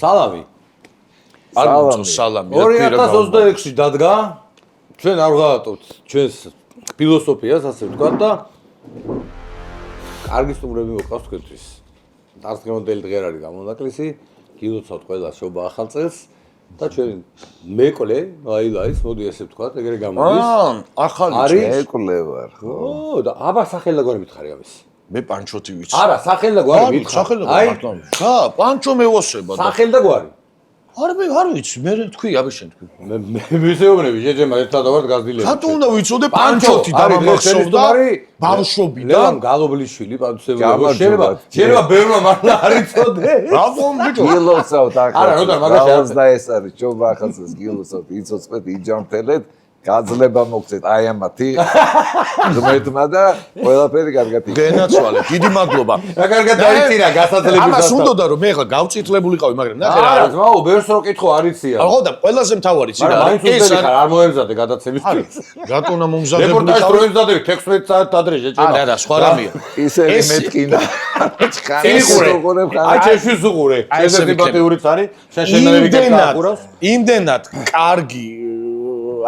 სალამი. სალამი. 2026-ში დადგა. ჩვენ არ ვღავატოთ ჩვენს ფილოსოფიას, ასე ვთქვათ და კარგი სტუმრები მოყავს თქვენთვის. დარწმუნებული დღე არის გამონაკლისი, გილოცავთ ყველა შობა ახალ წელს და ჩვენ მეკლე, აილაის, მოდი ასე ვთქვათ, ეგრე გამოდის. ახალი მეკლე ვარ, ხო? ო, და აბა სახელი და გვარი მითხარი ამის. მე პანჩოთი ვიცი. არა, სახელი და გვარი მითხარი. აი, პანჩო მევოსება და სახელი და გვარი. არ ვიცი, მე თქვი, აბა შენ თქვი. მე ვისეუბნები, შეჯემა ერთად ვარ გაზრდილი. რატო უნდა ვიცოდე პანჩოთი და მახსოვდა ბავშვობიდან? ლევან გალობლიშვილი პანჩოთი. შეიძლება ბევრმა მართლა არ იცოდე. რატომ ბიჭო? გილოცავთ ახლა. არა, როდა მაგაში და ეს არის, ჯობა ახალწელს გილოცავთ, იცოცხლეთ, იჯამთელეთ, გაძლება მოგცეთ აი ამათი. ღმერთმა და ყველაფერი კარგად იქნება. გენაცვალე, დიდი მადლობა. რა კარგად დაიწირა გასათლების ამას უნდოდა რომ მე ახლა გავწითლებულიყავი, მაგრამ ნახე რა. არა, ძმაო, ბევრს რო კითხო არ იცია. ხო და ყველაზე მთავარი ცი რა. მაინც უწევი ხარ, არ მოემზადე გადაცემისთვის. რატო უნდა მომზადებული რეპორტაჟს რო ემზადები 16 საათად ადრე შეჭება. არა, სხვა რამეა. ისე მეთქინა. აი შეშვის უყურე. ესე სიმპათიურიც არის. შენ შენერები გაკურავს. იმდენად კარგი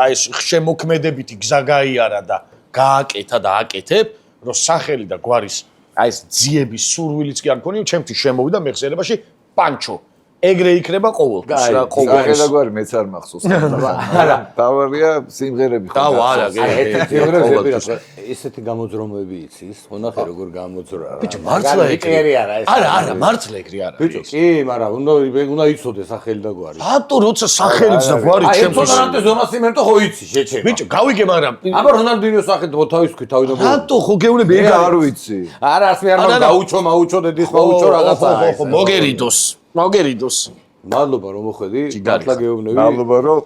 აი ეს შემოქმედებითი გზა გაიარა და გააკეთა და აკეთებ, რომ სახელი და გვარის აი ეს ძიების სურვილიც კი არ მქონია, ჩემთვის შემოვიდა მეხსიერებაში პანჩო. ეგრე იქნება ყოველთვის რა, ყოველთვის. სახელი და გვარი მეც არ მახსოვს. არა, თავარია სიმღერები ხო. არა, ესეთი გამოძრომები იცის, ხო ნახე როგორ გამოძრა. ბიჭო, მართლა ეგრე არა ეს. არა, მართლა ეგრე არა. ბიჭო, კი, მაგრამ უნდა იცოდე სახელი და გვარი. რატო როცა სახელიც და გვარი ჩემთვის. აი, ეს ზონას იმენტო ხო იცი, შეჩება. ბიჭო, გავიგე, მაგრამ აბა რონალდინიოს სახით თავის თქვი, თავი და ბოლო. რატო ხო გეუბნები ეგ არ ვიცი. არა, ასე არ მაგ დაუჩო, მაუჩო დედის მაუჩო რაღაცა. ხო, მოგერიდოს. მადლობა რომ მოხვედი, მართლა გეუბნები. მადლობა რომ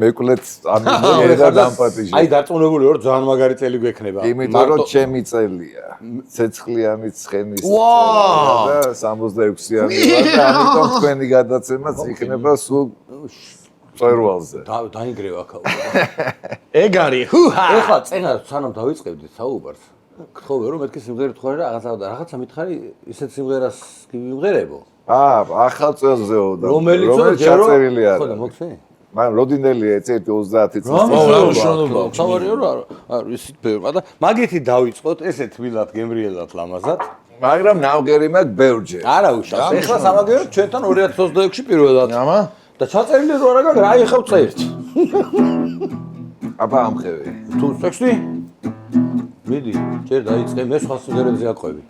მეკლეც ამიგე და დამპატიჟე. აი დარწმუნებული ვარ, ძალიან მაგარი წელი გვექნება. იმიტომ რომ ჩემი წელია. ცეცხლიანი ცხენის და 66-იანი ვარ და ამიტომ თქვენი გადაცემაც იქნება სულ წერვალზე. დაინგრევა აქ. ეგ არის. ჰუჰა. ეხლა წენა სანამ დავიწყებდით საუბარს. გთხოვე რომ მეთქი სიმღერა თქვარი და რაღაცა მითხარი, ისეთ სიმღერას კი ვიმღერებო. ახალ წელზეო და რომელიც ჩაწერილი არის. ხო და მოხსენ? მაგრამ როდინელია ეცერთი 30 წელს. რა უშუალობა. თავარია რა ისეთ ბევრმა და მაგითი დავიწყოთ ესე თბილად გემრიელად ლამაზად. მაგრამ ნავგერი მაგ ბევრჯერ. არა უშავს. ეხლა სამაგეროდ ჩვენთან 2026-ში პირველად. ამა? და ჩაწერილი რო არა გაგრა, აი ხევ წერთ. აბა ამხევი. თუ ტექსტი? მიდი, ჯერ დაიწყე, მე სხვა სიმღერებზე აყვები.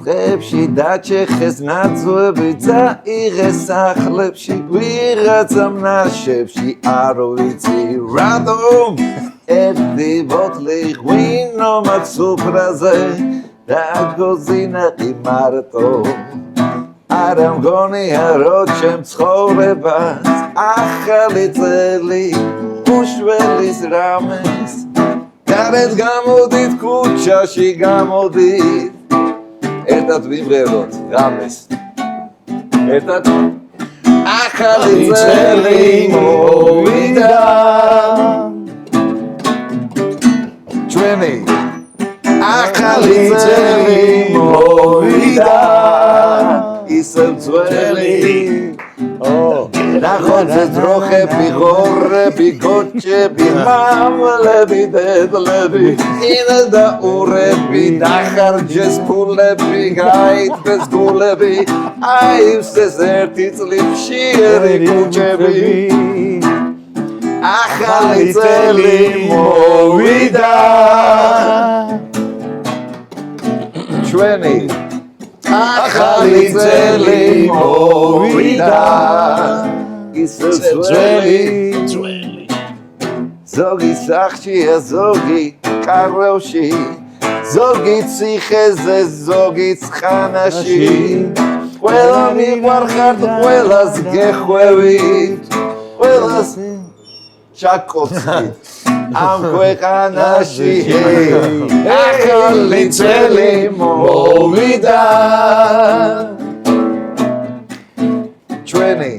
დღეებში დაჩეხეს ნაძვები და იღეს სახლებში ვიღაცამ ნაშებში არ ვიცი რატომ ერთი ბოთლი ღვინო მაქვს სუფრაზე და გოზინაყი მარტო არა მგონია რომ ჩემ ცხოვრებას ახალი წელი უშველის რამეს გარეთ გამოდით ქუჩაში გამოდით ერთად ვიმღეროთ რამეს ერთად ახალი წელი მოვიდა ჩვენი ახალი წელი მოვიდა ისევ ძველი ნახოთზე დროხები ღორები გოჭები მამლები დედლები ინა და ურები დახარჯეს ფულები გაიტბეს გულები აივსეს ერთი წლებში ერი კუჭები ახალი წელი მოვიდა ჩვენი ახალი წელი მოვიდა ისე ძველი ზოგი სახშია ზოგი კარლევში ზოგი ციხეზე ზოგი ცხანაში ყველა მიყვარხართ ყველას გეხვევით ყველას ჩაკოცით ამ ქვეყანაში ახალი წელი მოვიდა ჩვენი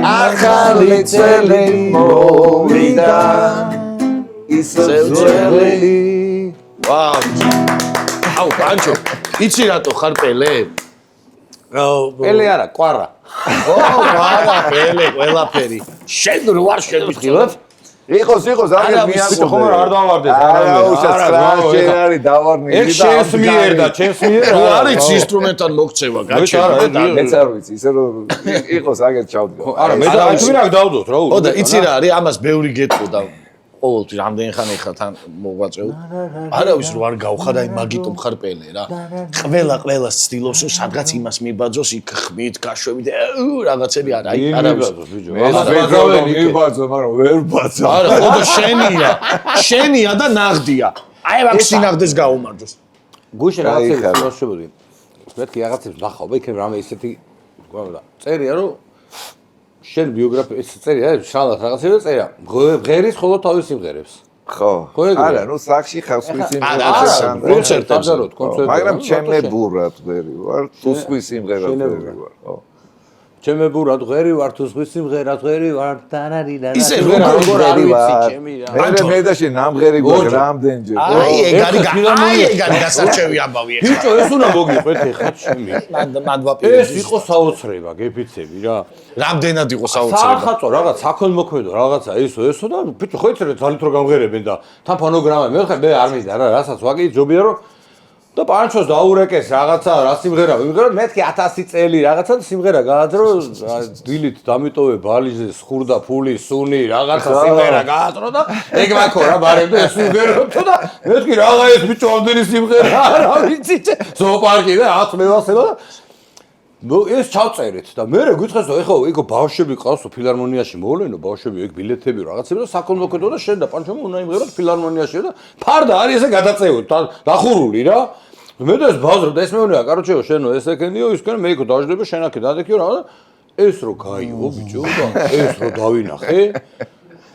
ახალი წელი მოვიდა ისე ძველი ვაუ აუ პანჩო იცი რატო ხარ პელე პელე არა, კვარა. კვარა, პელე, ყველაფერი. შენ რო არ შემიწყილებ? იყოს, აგერ ვიცი, ხომ არ დავარდეს, არა, შენ არის დავარნილი და შენს მიერ და ჩემს მიერ რო არის ინსტრუმენტთან მოქცევა, გაჩერდა და მეც არ ვიცი, ისე რომ იყოს აგერ ჩავდგა. არა, მე და აი თუ რა დავდოთ რა. ხო და იცი რა არის, ამას ბევრი გეტყოდა. ყოველთვის რამდენი ხანი ხარ თან მოგვაწევ. არავის რო არ გავხარ, აი მაგიტომ ხარ პელე რა. ყველა ცდილობს რომ სადღაც იმას მიბაძოს იქ ხმით, გაშვებით, რაღაცები არა, აი არავის. მიბაძო, მაგრამ ვერ ბაძო. არა, ხო და შენია და ნაღდია. აი მაგ სინაღდეს გაუმარჯოს. გუშინ რაღაცები მოშობოდი. მეთქი რაღაცებს ნახავ, იქ რამე ისეთი გვამდა. წერია რომ შენ ბიოგრაფია ეს წერია, შალათ რაღაცები წერია. ღერის ხოლო თავის სიმღერებს. ხო. არა, ნუ სახში ხავს ის კონცერტებზე. მაგრამ ჩემებურად ვერი ვარ, თუ სხვის სიმღერად ვერი ვარ, ხო. ჩემებურად ღერი ვარ, თუ სხვის სიმღერად ღერი ვარ, დანარიდან. ისე როგორ არ ვიცი ჩემი რა. მე და შენ ნამღერი გვაქვს რამდენჯერ. აი ეგარი გასარჩევი ამბავი ეხლა. ბიჭო, ეს უნდა მოგიყვეთ ეხლა ჩემი. მან ვაპირებ. ეს იყო საოცრება, გეფიცები რა. რამდენად იყო საოცრება. სახაწო რაღაც საქონმოქმედო რაღაცა ესო და ბიჭო ხო იცი რა ძალით რო გამღერებენ და თან ფონოგრამა მე ხარ მე არ მინდა რა რასაც ვაკი ჯობია რომ და პანჩოს დაურეკეს რაღაცა რა სიმღერა ვიმღერო მეთქი 1000 წელი რაღაცა სიმღერა გააძრო დილით დამიტოვე ბალიზე სხურდა ფული სუნი რაღაცა სიმღერა გააძრო და ეგ მაქო რა ბარემდე ეს ვიმღეროთო და მეთქი რაღა ეს ბიჭო ამდენი სიმღერა რა ვიცი ზოოპარკი და 10 მევასება და ნუ ეს ჩავწერეთ და მე გითხეს რომ ეხლა იქ ბავშვები ყავს ფილარმონიაში მოვლენო ბავშვები ეგ ბილეთები რაღაცები და საქონმოქმედო და შენ და პანჩომ უნდა იმღეროთ ფილარმონიაში და ფარდა არის ესე გადაწევოთ დახურული რა მე და ეს ბავშვი და ეს მეუბნია კაროჩეო შენო ეს ეკენიო ისკენ მე იქ დავждები შენ აქ დადექიო რა და ეს რო გაიო ბიჭო და ეს რო დავინახე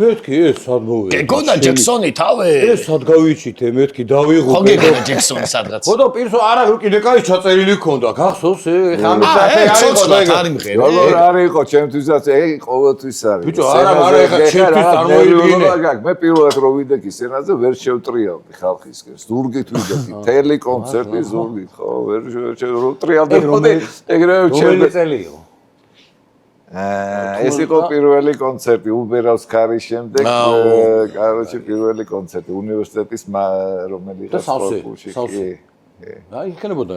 მეთქი ეს სად მოვიდა გეკონდა ჯექსონი თავე ეს სად გავიჩითე მეთქი დავიღო ხო გეკონდა ჯექსონი სადღაც ხო და პირსო არა კიდე კაი ჩაწერილი ქონდა გახსოვს ეხა ამის სახე არის მღერე როგორ არის იყო ჩემთვისაც ეგ ყოველთვის არის ბიჭო არა ეხა ჩემთვის წარმოიდგინე მე პირველად რო ვიდექი სცენაზე ვერ შევტრიალდი ხალხისკენ ზურგით ვიდექი თელი კონცერტი ზურგით ხო ვერ შევტრიალდი ეგრევე ჩემი წელი იყო ეს იყო პირველი კონცერტი უბერავს ქარის შემდეგ კაროჩე პირველი კონცერტი უნივერსიტეტის რომელი იყო სპორტში აი იქნებოდა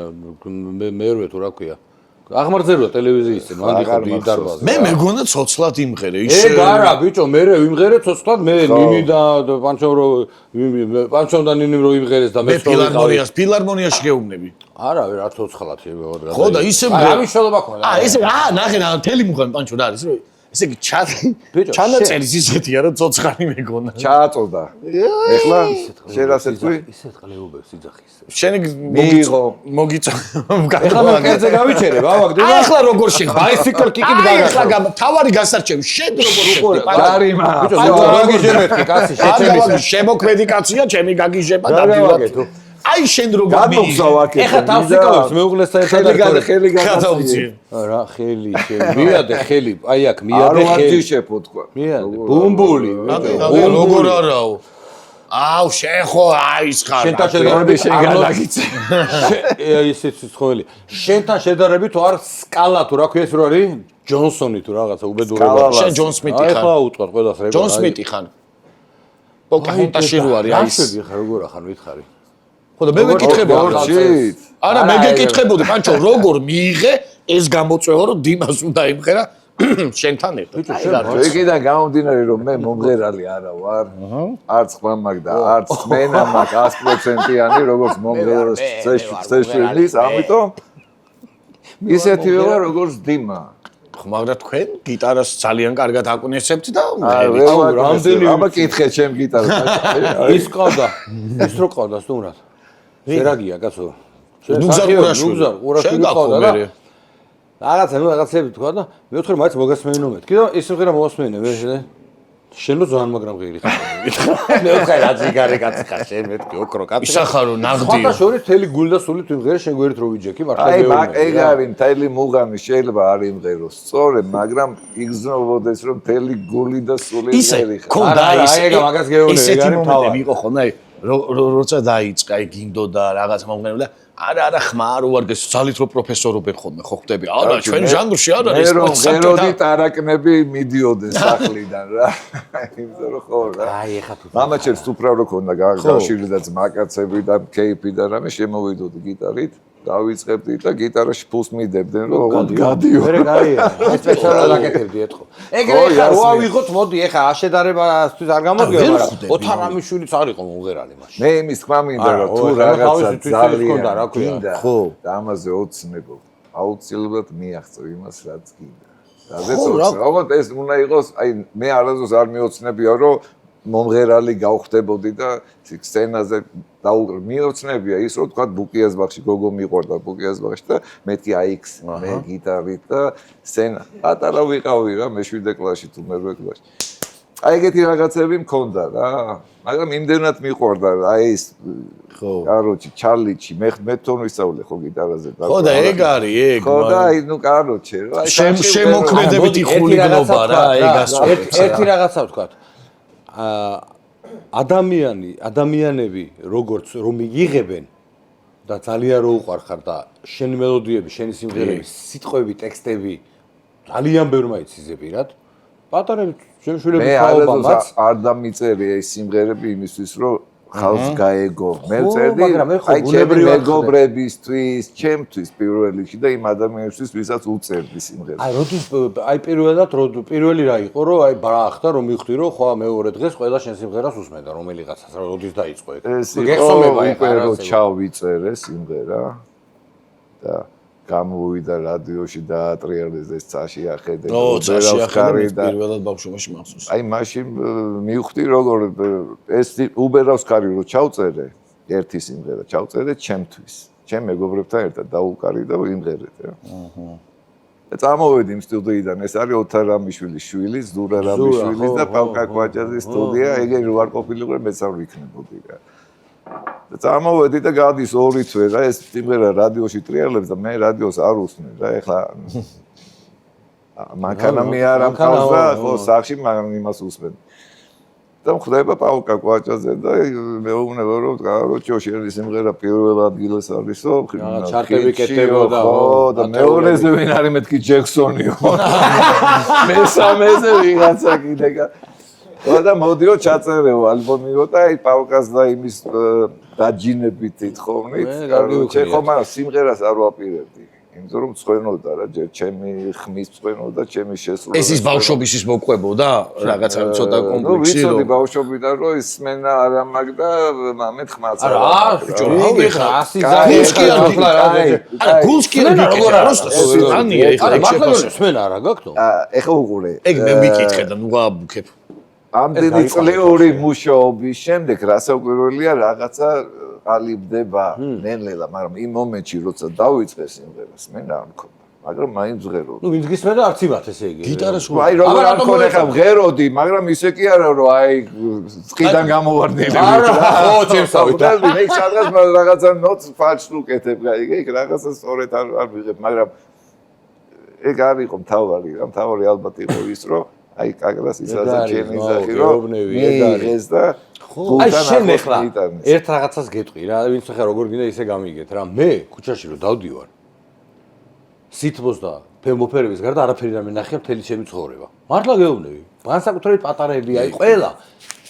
მერვე თუ რა ქვია აღმართებდა ტელევიზიის წინ ვანდიხარ დიდ დარბაზზე მე მეგონა ცოცხლად იმღერე ეგ არა ბიჭო მე ვიმღერე ცოცხლად მე ნინი და პანჩომ და ნინი რო იმღერეს და მე ფილარმონიაში გეუბნები არა რა ცოცხლად შევეღოთ ხო და ისე რა მნიშვნელობა ქონდა ესე ნახე რა თელი მუღამი პანჩო რა არის რო ესე იგი ჩანაწერის ისეთია რომ ცოცხალი მეგონა ჩააწოდა ეხლა შენ ასეთ ვი ისეთ ყლეობებს იძახის შენ მიიღო მოგიწო ეხლა მე კერძე გავიჩერე ბავაკ აი ეხლა როგორ შეხ ბაისიკლ კიკით გაგახსნა ეხლა თავარი გასარჩევი შენ როგორ შეხდი დარიმა ბიჭო გაგიჟებეთ კაცი შეჩემის შემოქმედი კაცია ჩემი გაგიჟება დავდივარ აი შენ როგორ მიიღე ეხლა თავს იკავებს მეუღლესთან ერთად ხელი გადავწი რა ხელი მიადე ხელი აი აქ მიადე ხელი ვარჯიშებო თქვა მიადე ბუმბული როგორ არაო აუ შენ ხო აი ის ხარ შენთან შედარებით შეგადაგიცე ისიც ცხოველი შენთან შედარებით არ სკალა თუ რა ქვია ეს რო არის ჯონსონი თუ რაღაცა უბედურება შენ ჯონ სმიტი ხარ ეხლა უთქვა ყველას რა ჯონ სმიტი ხარ პოკაჰონტასში რო არის აი ეს ხარ როგორ ახარ ვითხარი ხო და მე მეკითხებოდი არა მე გეკითხებოდი პანჩო როგორ მიიღე ეს გამოწვევა რომ დიმას უნდა იმღერა შენთან ერთად ეგიდან გამომდინარე რომ მე მომღერალი არა ვარ არც ხმა მაგ და არც მენა მაგ 100%-იანი როგორც მომღეროს წეშვის ამიტომ ისეთივე ვარ როგორც დიმა მაგრამ თქვენ გიტარას ძალიან კარგად აკუნესებთ და რამდენი აბა კითხე ჩემ გიტარას ის ყავდა ის რო ყავდა სტუმრად სერაგია კაცო ნუგზარ ყურაშვილი ყავდა და რაღაცები თქვა და მე ვთქვი მაინც მოგასმენინო მეთქი და ის ვღერა მოასმენე მე შენ რო ზوان მაგრამ ღირი ხარ მე ვთქვი რა ძიგარი კაცი ხარ შენ მეთქი ოქრო კაცი ისახარო ნაღდი ხოთა შორის თელი გული და სული თუ იმღერე შენ გვერდით რო ვიჯექი მართლა აი ეგ არის თელი მუღამი შეიძლება არ იმღეროს სწორედ მაგრამ იგზნობოდეს რომ თელი გული და სული იმღერი ხარ ქონდა აი ეგ მაგას გეუბნები ეგ არის თავი იყო ხონდა როცა დაიწყა გინდოდა რაღაც მომღერება და არა ხმა არ უარდეს ძალით რო პროფესორობენ ხოლმე ხო ხდები არა ჩვენ ჟანრში არ არის მე რომ ღეროდი ტარაკნები მიდიოდნენ სახლიდან რა იმიტომ რომ ხო რა აი ეხა თუ მამაჩემს უბრალოდ რო ქონდა გაშილი და ძმაკაცები და კეიფი და რამე შემოვიდოდი გიტარით დავიწყებდი და გიტარაში ფულს მიდებდნენ რომ გადიო მერე გარია ეს სპეციალურად აკეთებდი ეთქო ეგრე ხა რო ავიღოთ მოდი ეხა აშედარებასთვის არ გამოგია მაგრამ ოთარამიშვილიც არ იყო მომღერალი მაშინ მე იმის თქმა მინდა რომ თუ რაღაცა ძალიან გინდა ხო და ამაზე ოცნებობ აუცილებლად მიაღწევ იმას რაც გინდა რაზეც ოღონდ ეს უნდა იყოს აი მე არასდროს არ მიოცნებია რომ მომღერალი გავხდებოდი და სცენაზე მიოცნებია ის რომ თქვა ბუკიაზბახში გოგო მიყვარდა ბუკიაზბახში და მეთქი აიქს მე გიტარით და სცენა პატარა ვიყავი რა მე 7 კლასში თუ მე 8 კლასში აი ეგეთი რაღაცები მქონდა რა მაგრამ იმდენად მიყვარდა აი ეს ხო კაროჩი ჩარლიჩი მე თვითონ ვისწავლე ხო გიტარაზე და ხო და ეგ არის ეგ ხო და აი ნუ კაროჩი რა შემოქმედებითი ხულიგნობა რა ეგ ასწორებს ერთი რაღაცა ვთქვა ადამიანები როგორც რომ იღებენ და ძალიან რო უყარხარ და შენი მელოდიები, შენი სიმღერები, სიტყვები, ტექსტები ძალიან ბევრმა იციზებირად. პატარები შემშვილები ხაობა მათ არ დამიწერია ეს სიმღერები იმისთვის რომ ხალხს გაეგო. მე წერდი აი ჩემი მეგობრებისთვის, ჩემთვის პირველ რიგში და იმ ადამიანებისთვის, ვისაც უწერდი სიმღერას. აი როდის აი პირველი რა იყო რომ აი ბრახდა რომ მივხვდი რომ ხო მეორე დღეს ყველა შენ სიმღერას უსმენდა რომელიღაცას რა როდის დაიწყო ეგ. გეხსოვნება უკვე რომ ჩავიწერე სიმღერა და გამოვიდა რადიოში და ატრიალეს ეს წაში ახედე და პირველად ბავშვობაში მახსოვს. აი მაშინ მივხვდი როგორ ეს უბეროვსკარი რო ჩავწერე ერთი სიმღერა ჩავწერე ჩემთვის ჩემ მეგობრებთან ერთად დაუკარი და ვიმღერეთ რა. და წამოვედი იმ სტუდიიდან ეს არის ოთარამიშვილის შვილი ზურა რამიშვილის და პავკა კვაჭაძის სტუდია ეგ რო არ ყოფილიყო მეც არ ვიქნებოდი რა. და წამოვედი და გადის 2 თვე რა ეს სიმღერა რადიოში ტრიალებს და მე რადიოს არ უსმენ რა ეხლა მანქანა მე არ ამყავს და ხო სახში მაგრამ იმას უსმენ და მხვდება პავკა კვაჭაძე და მეუბნება რომ კაროჩო შენი სიმღერა პირველ ადგილას არისო ჩარტები კეთდებოდა ხო და მეორეზე ვინ არის მეთქი ჯექსონიო მესამეზე ვიღაცა კიდე და მოდიო ჩაწერეო ალბომიო და აი პავკას და იმის დაჯინებით ითხოვნით კაროჩე ხო მაგრამ სიმღერას არ ვაპირებდი იმიტომ რომ წვენოდა რა ჯერ ჩემი ხმის წვენოდა ჩემი შესრულება ეს ის ბავშვობის ის მოყვებოდა რაღაცა ცოტა კომპლექსი რომ ვიცოდი ბავშვობიდან რომ ის მენა არ ამაგდა მამეთ ხმაც არა ბიჭო რა ხა 100 ზარი გულს კი არა როგორ არის ანია ეხლა მართლა მენა არა გაქვთ ეხლა უყურე ეგ მე მიკითხე და ნუ გააბუქებ ამდენი წლიური მუშაობის შემდეგ რასაკვირველია რაღაცა ყალიბდება ნელ-ნელა მაგრამ იმ მომენტში როცა დავიწყე სიმღერას მე რა მქონდა მაგრამ მაინც ვღეროდი ნუ ვინც გისმენდა არც იმათ ესე იგი გიტარას აი როგორ არ მქონდა ხა ვღეროდი მაგრამ ისე კი არა რომ აი წყიდან გამოვარდნილი არა ხო ჩემსავით მე სადღაც რაღაცა ნოტს ფაჩს უკეთებ ეგ რაღაცა სწორედ არ ვიღებ მაგრამ ეგ არ იყო მთავარი რა მთავარი ალბათ იყო ის რომ აი კაკრას ისაზე ჩემი ზახი რომ ეს და აი შენ ახლა ერთ რაღაცას გეტყვი რა ვინც ახლა როგორ გინდა ისე გამიგეთ რა მე ქუჩაში რომ დავდივარ სითბოს და ფემოფერების გარდა არაფერი არ მენახია მთელი ჩემი ცხოვრება მართლა გეუბნები განსაკუთრებით პატარები აი ყველა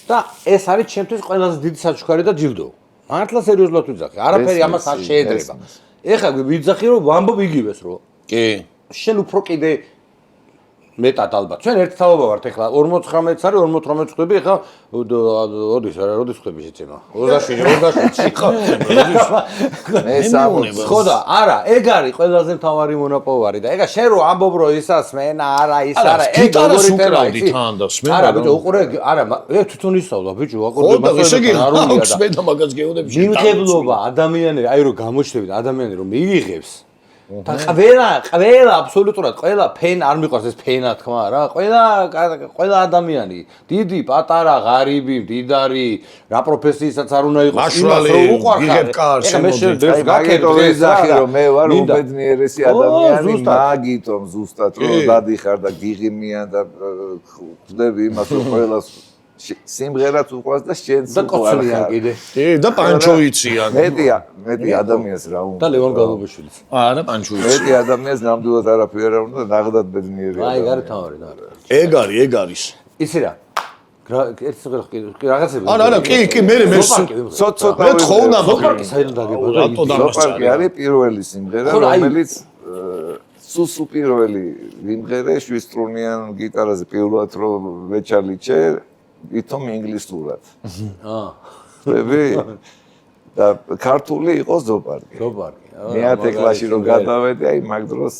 და ეს არის ჩემთვის ყველაზე დიდი საჩუქარი და ჯილდო მართლა სერიოზულად ვიძახი არაფერი ამას არ შეედრება ეხლა ვიძახი რომ ვამბობ იგივეს რომ კი შენ უფრო კიდე მეტად ალბათ. ჩვენ ერთ თაობა ვართ ახლა 49-ს არის 48 ხვდები ახლა როდის ხვდები შეცემა 27 ხო მე 60 ხო და არა ეგ არის ყველაზე მთავარი მონოპოვარი და ეგა შენ რო ამბობ რომ ისას მენა არა ის არა ეგ გიტარას უკრავდი თან და სმენა არა ბიჭო უყურე არა ეგ თვითონ ისწავლა ბიჭო აკორდე მაგას და მაგას გეუბნები მიმღებლობა ადამიანები აი რომ გამოჩნდებით ადამიანები რომ მიიღებს და ყველა აბსოლუტურად ყველა ფენ არ მიყვარს ეს ფენა თქმა რა ყველა ადამიანი დიდი პატარა ღარიბი მდიდარი რა პროფესიისაც არ უნდა იყოს იმას რომ უყარხარ ეხლა მე შევდებს გაკეთე ზახი რომ მე ვარ უბედნიერესი ადამიანი მაგიტომ ზუსტად რომ დადიხარ და გიღიმიან და ხდები იმას რომ ყველას სიმღერაც უყვარს და შენც და კოცლიან კიდე. და პანჩო იციან. მეტი ადამიანს რა უნდა. და ლევან გალობაშვილიც. არა, პანჩო იციან. მეტი ადამიანს ნამდვილად არაფერი არ უნდა ნაღდად ბედნიერია. აი, გარი თავარი და. ეგ არის. იცი რა. ერთ სიმღერა რაღაცები. არა, კი, მე ცოტა მე ხოვნა ზოპარკი საერთოდ დაგებოდა. რატო ზოპარკი არის პირველი სიმღერა, რომელიც სუსუ პირველი სიმღერა 7 სტრუნიან გიტარაზე პირველად რომ ვეჩალიჩე, ვითომ ინგლისურად. და ქართული იყო ზოპარკი. ზოპარკი. მე-10 კლასში რომ გადავედი, აი მაგ დროს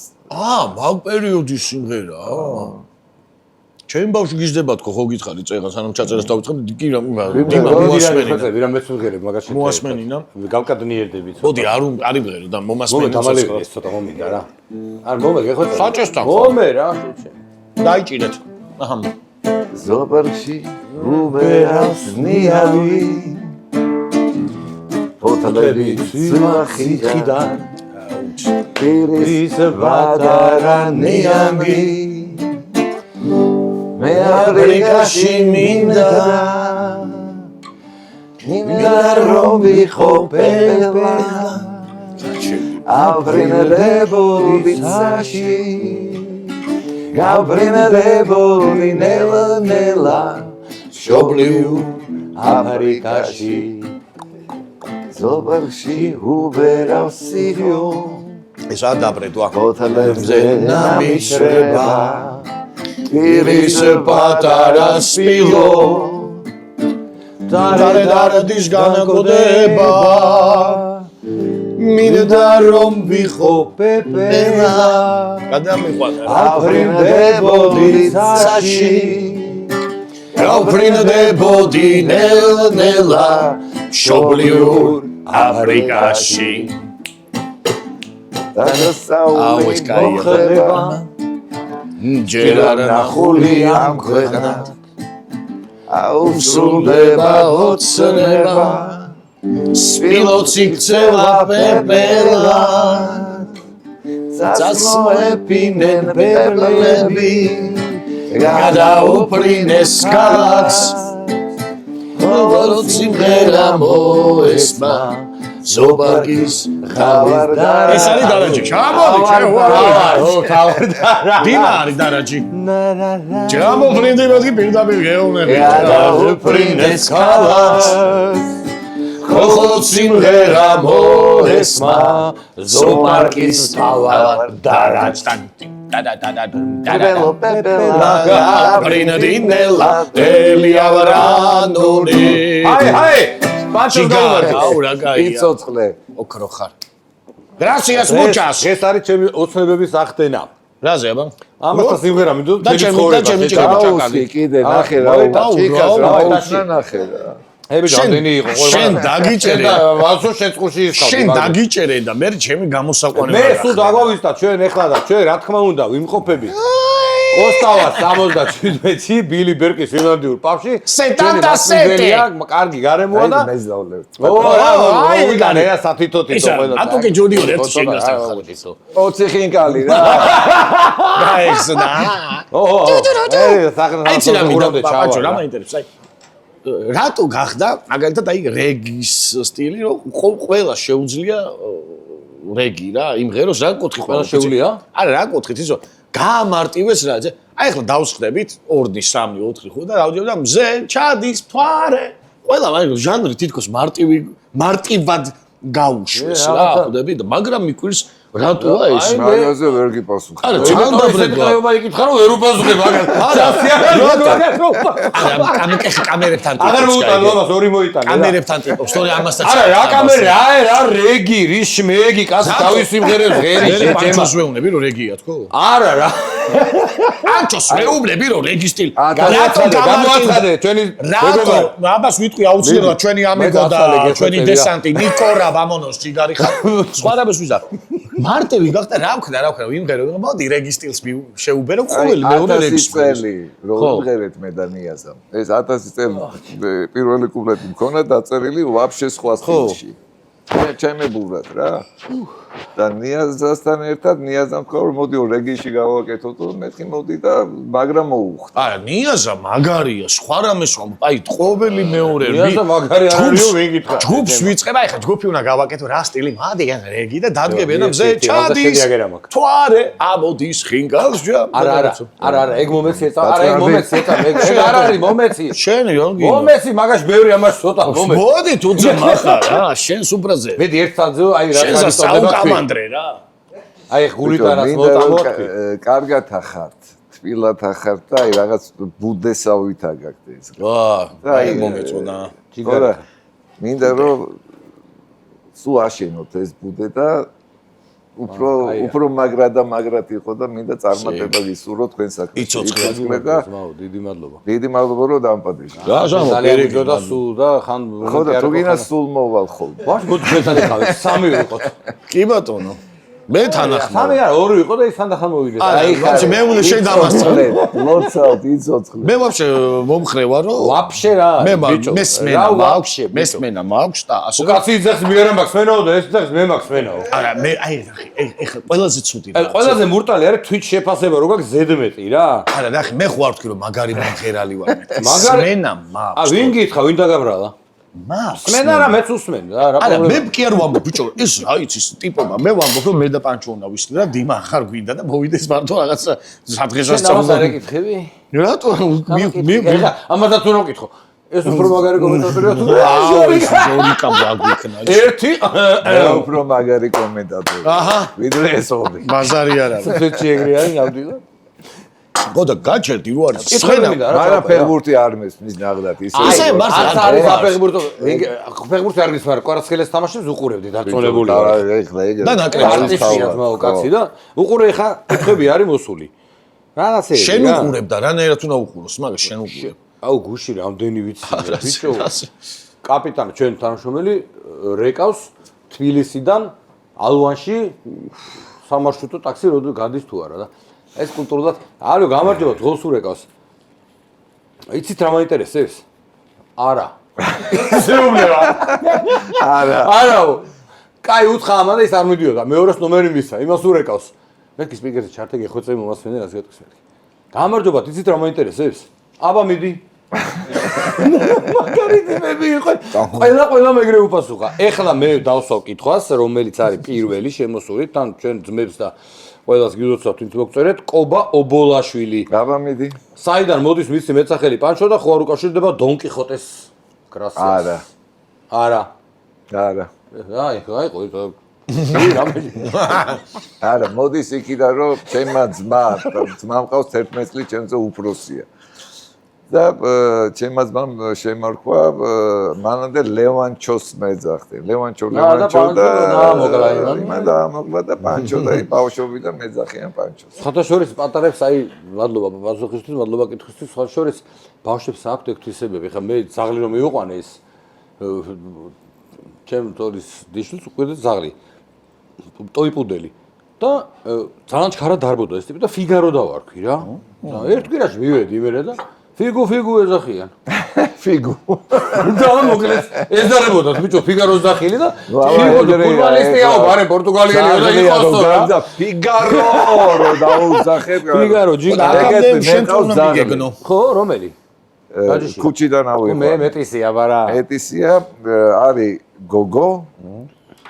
მაგ პერიოდის სიმღერა. ჩემ ბავშვი გიზდება თქო, ხო გითხარი წეღა, სანამ ჩაწერას დავიწყებ, კი რა მოასმენინა. ვირამ მეცუღერებ მაგაში. მოასმენინა. გავკადნიერდებით. მოდი, არ იმღერო და მომასმენინა. დამალევი ცოტა მომინდა რა. არ მომეგე ხო? საჭესთან. მომე რა, შუჩე. დაიჭირეთ. აჰა. ზოპარკში უბერავს ნიავი ფოთლები ცვახიდან პირის ვადარა ნიამი მე აფრიკაში მინდა რომ ვიყო პელა აბრინებოდი ცაში გავრინებოდი ნელა შობლიუ აფრიკაში ზოპარკში უბერავს სიო ეს ადაბრედვა ფოთლებზე ნამიშრება ირის პატარა სპილო დარდის განაგოდება მინდა რომ ვიყო პეპელა გადამიყვანა აბრინებოდი ცაში გავრინებოდი ნელა მშობლიურ აფრიკაში აუ ეს კაია ჯერ არ ნახული ამ ქვეყნად აუსრულდება ოცნება სპილოცი ქცევა პეპელად წასმოეპინენ პეპლები გადაუფრინეს ქალაქს როგორც სიმღერა მოესმა ზოპარკის ხავარდარა ეს არის დარაჯი ჩამოდი ხავარდარა დინა არის დარაჯი ჩამოფრინდი მეთქი პირდაპირ გეოვნები გადაუფრინეს ქალაქს როგორც სიმღერა მოესმა ზოპარკის ხავარდარაჯთან პეპელო პეპელა ბრინდინელა ელიავრანული აი პანჩოს გავარდი აუ რა კაია იცოცხლე ოქრო ხარ გრასიას მუჩას ეს არის ჩემი ოცნებების ახდენა რაზე აბა ამას და სიმღერა მინდოდა და ჩემი აუსი კიდე ნახე რა ჭიქას რა უსნა ნახე რა ამდენი იყო ყველა შენ დაგიჭერე ვასო შეწყუში ისხავდი შენ დაგიჭერე და მე ჩემი გამოსაყვანებელი მე სულ დაგვავისდა ჩვენ ეხლა და ჩვენ რა თქმა უნდა ვიმყოფებით ოსტავა 77-ში ბილი ბერკის ფინლანდიურ პაბში 77 კარგი გარემოა და მეზავლებ აი ეგან ეს სათითოთ იყო ყველა ატო კი ჯოდიო ერთ შენ გასახალ 20 ხინკალი რა გაიხსნა აი ცი რა მინდა პაპაჩო რა მაინტერესებს აი რატო გახდა მაგალითად აი რეგის სტილი რომ ყველა შეუძლია რეგი რა იმღეროს რა კუთხი ყველა შეუძლია არა რა კუთხით ისო გაამარტივეს რა აი ახლა დავსხდებით 2 3 4 5 და დავდიო და მზე ჩადის მთვარე ყველა აი ჟანრი თითქოს მარტივად გაუშვეს რა ხვდები და მაგრამ მიკვირს რატოა ეს მაგაზე ვერ გიპასუხე არა ჩალდაბრება იკითხა რომ ვერ უპასუხებ მაგას არა კამერებთან აღარ მოუტანო ამას ორი მოიტანე კამერებთან ტიპობს თორე ამასაც არა რა კამერა რა რეგი რის მეგი კაცი თავის სიმღერებს ღერი შეჭემა პანჩოს ვეუბნები რომ რეგია თქო არა რა პანჩოს ვეუბნები რომ რეგი სტილი გამოაცხადე ჩვენი რატო აბას ვიტყვი აუცილებლად ჩვენი ამეგო და ჩვენი დესანტი ნიკორა ბამონოს ჯიგარი ხარ სხვა რამეს ვიზარ მარტივი გახდა რა ვქნა ვიმღერო მოდი რეგი სტილს შეუბერო ყოველი მეორე რეგი წელი რომ ვიმღერეთ მე და ნიაზამ ეს 1000 წელი პირველი კუპლეტი მქონა დაწერილი ვაფშე სხვა სტილში ჩემი ბურად რა. და ნიაზასთან ერთად ნიაზამ თქვა რომ მოდიო რეგიაში გავაკეთოთ და მეთქი მოდი და მაგრამ მოუხდა. არა, ნიაზა მაგარია, სხვა რამეს ვამ, აი ყოველი მეორე ნიაზა მაგარი არ არისო, ვინ გითხარ? ჯგუფს ვიწყება, ეხლა ჯგუფი უნდა გავაკეთო რა სტილი, მადიან რეგი და დადგებიან და მზე ჩადის. თუ არა, ამოდის ხინგალს ჯა. არა, ეგ მომეციეცა, არა ეგ მომეციეცა, ეგ არ არის მომეცი. შენი რომ გინდა. მომეცი, მაგას ბევრი ამას ცოტა მომეცი. მოდი თუ ძმახა რა, შენს უბრაზე. მედი ერთ საათზე აი რა შენსა საუკამანდრე რა. აი გულიტარას მოტამოთქვი. კარგად ახართ, თბილად ახართ და აი რაღაც ბუდესავით აგაგდე ეს. აი მომეწონა. ჯიგარა. მინდა რომ სულ აშენოთ ეს ბუდე და უფრო მაგრა და მაგრად იყო და მინდა წარმატება გისურვო თქვენ საქმეში. იცოცხლე და დიდი მადლობა. დიდი მადლობა რომ დამპატიჟე. რა ჟამო პერიგო და სულ და ხან ხო და თუ გინდა სულ მოვალ ხოლმე. ვარ მოძებნე ხავე სამი ვიყოთ. კი ბატონო. მე თანახმ. სამი არა, ორი ვიყო და ის სანდახან მოვიდეთ. აი ხანჯი მე უნდა შენ დამასწრე. ლოცავთ, იცოცხლე. მე ვაფშე მომხრე ვარ რომ ვაფშე რა. მე მესმენა მაქვს, მესმენა მაქვს და ასე რომ უკაცი ძახს მე არ მაქვს მენაო და ეს ძახს მე მაქვს მენაო. არა მე აი ეხლა ყველაზე ცუდი რა. აი ყველაზე მურტალი არის თვით შეფასება რო გაქვს ზედმეტი რა. არა ნახე მე ხო არ ვთქვი რომ მაგარი მომღერალი ვარ მე. მაგარი მესმენა მაქვს. ა ვინ გითხრა, ვინ დაგაბრალა? მაქვს. მენ არა მეც უსმენ რა არა პრობლემა. მე კი არ ვამბობ ბიჭო ეს რა იცი ტიპობა მე ვამბობ რომ მე და პანჩო უნდა ვისწრე და დიმა ახარ გვინდა და მოვიდეს მარტო რაღაცა სადღეჟასწავლო. შენ ამას არ ეკითხები? რატო მე ამასაც უნდა ვკითხო. ეს უფრო მაგარი კომენტატორია თუ ჯორიკა გაგვიქნა. ერთი უფრო მაგარი კომენტატორი. აჰა ვიდრე ეს ორი. ბაზარი არ არის. ცეჩი ეგრე არის ნამდვილად. ხო და გაჩერდი რო არის ცხენა მაგრამ ფეხბურთი არ მესმის ნაღდათ ისე. ისე მარს არ არის საფეხბურთო ფეხბურთი არ გისმარ კვარცხელეს თამაშებს უყურებდი დაწონებული არა ეხლა ეგ და ნაკრები მაო კაცი და უყურე ხა კითხები არის მოსული რაღაცე შენ უყურებ და რანაირად უნდა უყუროს მაგას შენ უყურებ აუ გუში რამდენი ვიცი ბიჭო კაპიტანი ჩვენ თანამშრომელი რეკავს თბილისიდან ალვანში სამარშრუტო ტაქსი როდი გადის თუ არა და ეს კულტურულად ალო გამარჯობა დღოს ურეკავს იცით რა მაინტერესებს არა შეუბნება არაო კაი უთხა ამა და ის არ მიდიოდა მეორეს ნომერი მისცა იმას ურეკავს მეთქი სპიკერზე ჩარტე გეხვეწები მომასვენე რას გეტყვის მეთქი გამარჯობა იცით რა მაინტერესებს აბა მიდი მაგარი ძმები იყო ყველა მეგრე უპასუხა ეხლა მე დავსვავ კითხვას რომელიც არის პირველი შემოსული თან ჩვენ ძმებს და ყველას გიძოცავთ ვინც მოგწერეთ კობა ობოლაშვილი აბა მიდი საიდან მოდის მისი მეცახელი პანჩო და ხო არ უკავშირდება დონ კიხოტეს კრასიას არა აი არა მოდის იქიდან რომ ჩემმა ძმა მყავს 11 წლით ჩემზე უფროსია და ჩემმა ძმამ შემარქვა მანამდე ლევანჩოს მეძახდნენ ლევანჩო და იმან დაამოგლა და პანჩო და ბავშვები და მეძახიან პანჩოს ხათაშორის პატარებს აი მადლობა პასუხისთვის მადლობა კითხვისთვის ხათაშორის ბავშვებს აქვთ ეგ თვისებები ხა მე ზაღლი რომ მივიყვანე ეს ჩემ თორის დიშულს უკვე ზაღლი ტოიპუდელი და ძალიან ჩქარა დარბოდა ეს ტიპი და ფიგარო დავარქვი რა ერთ კვირაში მივედი იმერე და ფიგუ ეძახიან ფიგუ და მოკლედ ეზარებოდა ბიჭო ფიგაროს დახილი და ფუტბოლისტიაო ბარე პორტუგალიელი და იყოსო და ფიგარო რო დაუძახებ ფიგარო ჯიგა შენ უნდა მიგეგნო ხო რომელი ქუჩიდან ავიღო მე მეტისია ბარა მეტისია არის გოგო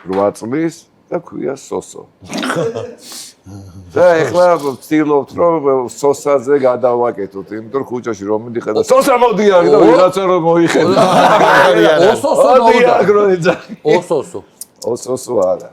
8 წლის და ქვია სოსო და ეხლა ვცდილობთ რომ სოსაზე გადავაკეთოთ იმიტომ რომ ქუჩაში რომ მიდიხარ და სოსა მოდია და ვიღაცა რომ მოიხედა ოსოსო არა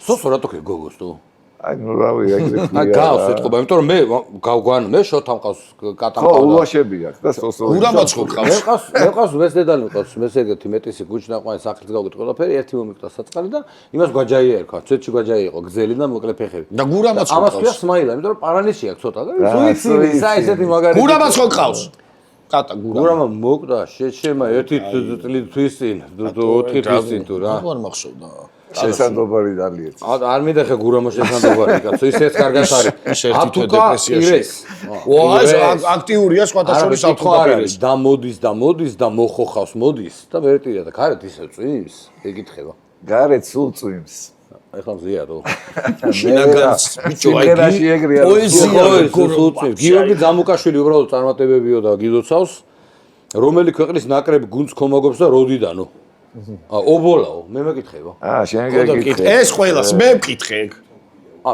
სოსო რატო ქვია გოგოს თუ აი ნუ რავი ეგრე ქვია გავს ეთყობა იმიტომ რომ მე გავგვან მე შოთა მყავს კატა ხო ულაშები აქვს და სოსო ურამაც ხო ყავს მე ყავს ვეს დედალი მყავს მე ეგეთი მეტისი გუჩნაყვანი სახელით გავკეთე ყველაფერი ერთი მომიკტა საწყალი და იმას გვაჯაია ერქვა ცეჩი გვაჯაია იყო გზელი და მოკლე ფეხები და გურამაც ხო ამას ქვია სმაილა იმიტომ რომ პარალიში აქვს ცოტა და ზუიცილი საერთოდ მაგარი გურამაც ხო ყავს კატა გურამა მოკდა შეჩემა ერთი თვის წინ 4 თვის წინ თუ რა არ მახსოვდა შესაძლებელი დალიეთ. არ მინდა ხე გურამო შესაძლებელი კაცო, ისეც კარგად არის. ათუკა ირეს. ეს აქტიურია სხვათა შორის ათუკა ირეს. და მოდის და მოხოხავს მოდის და ვერტია და გარეთ ისე წვიმს, ეკითხება. გარეთ სულ წვიმს. ეხლა მზიადო. შინაგანს ბიჭო აი ეგრეა. პოეზია გიორგი ძამუკაშვილი უბრალოდ წარმატებებიო და გიდოცავს, რომელი ქვეყნის ნაკრები გუნდს ხომაგობს და როდიდანო? ობოლაო, მე მეკითხება. შენ გეკითხე. ეს ყველას მე მკითხე ეგ.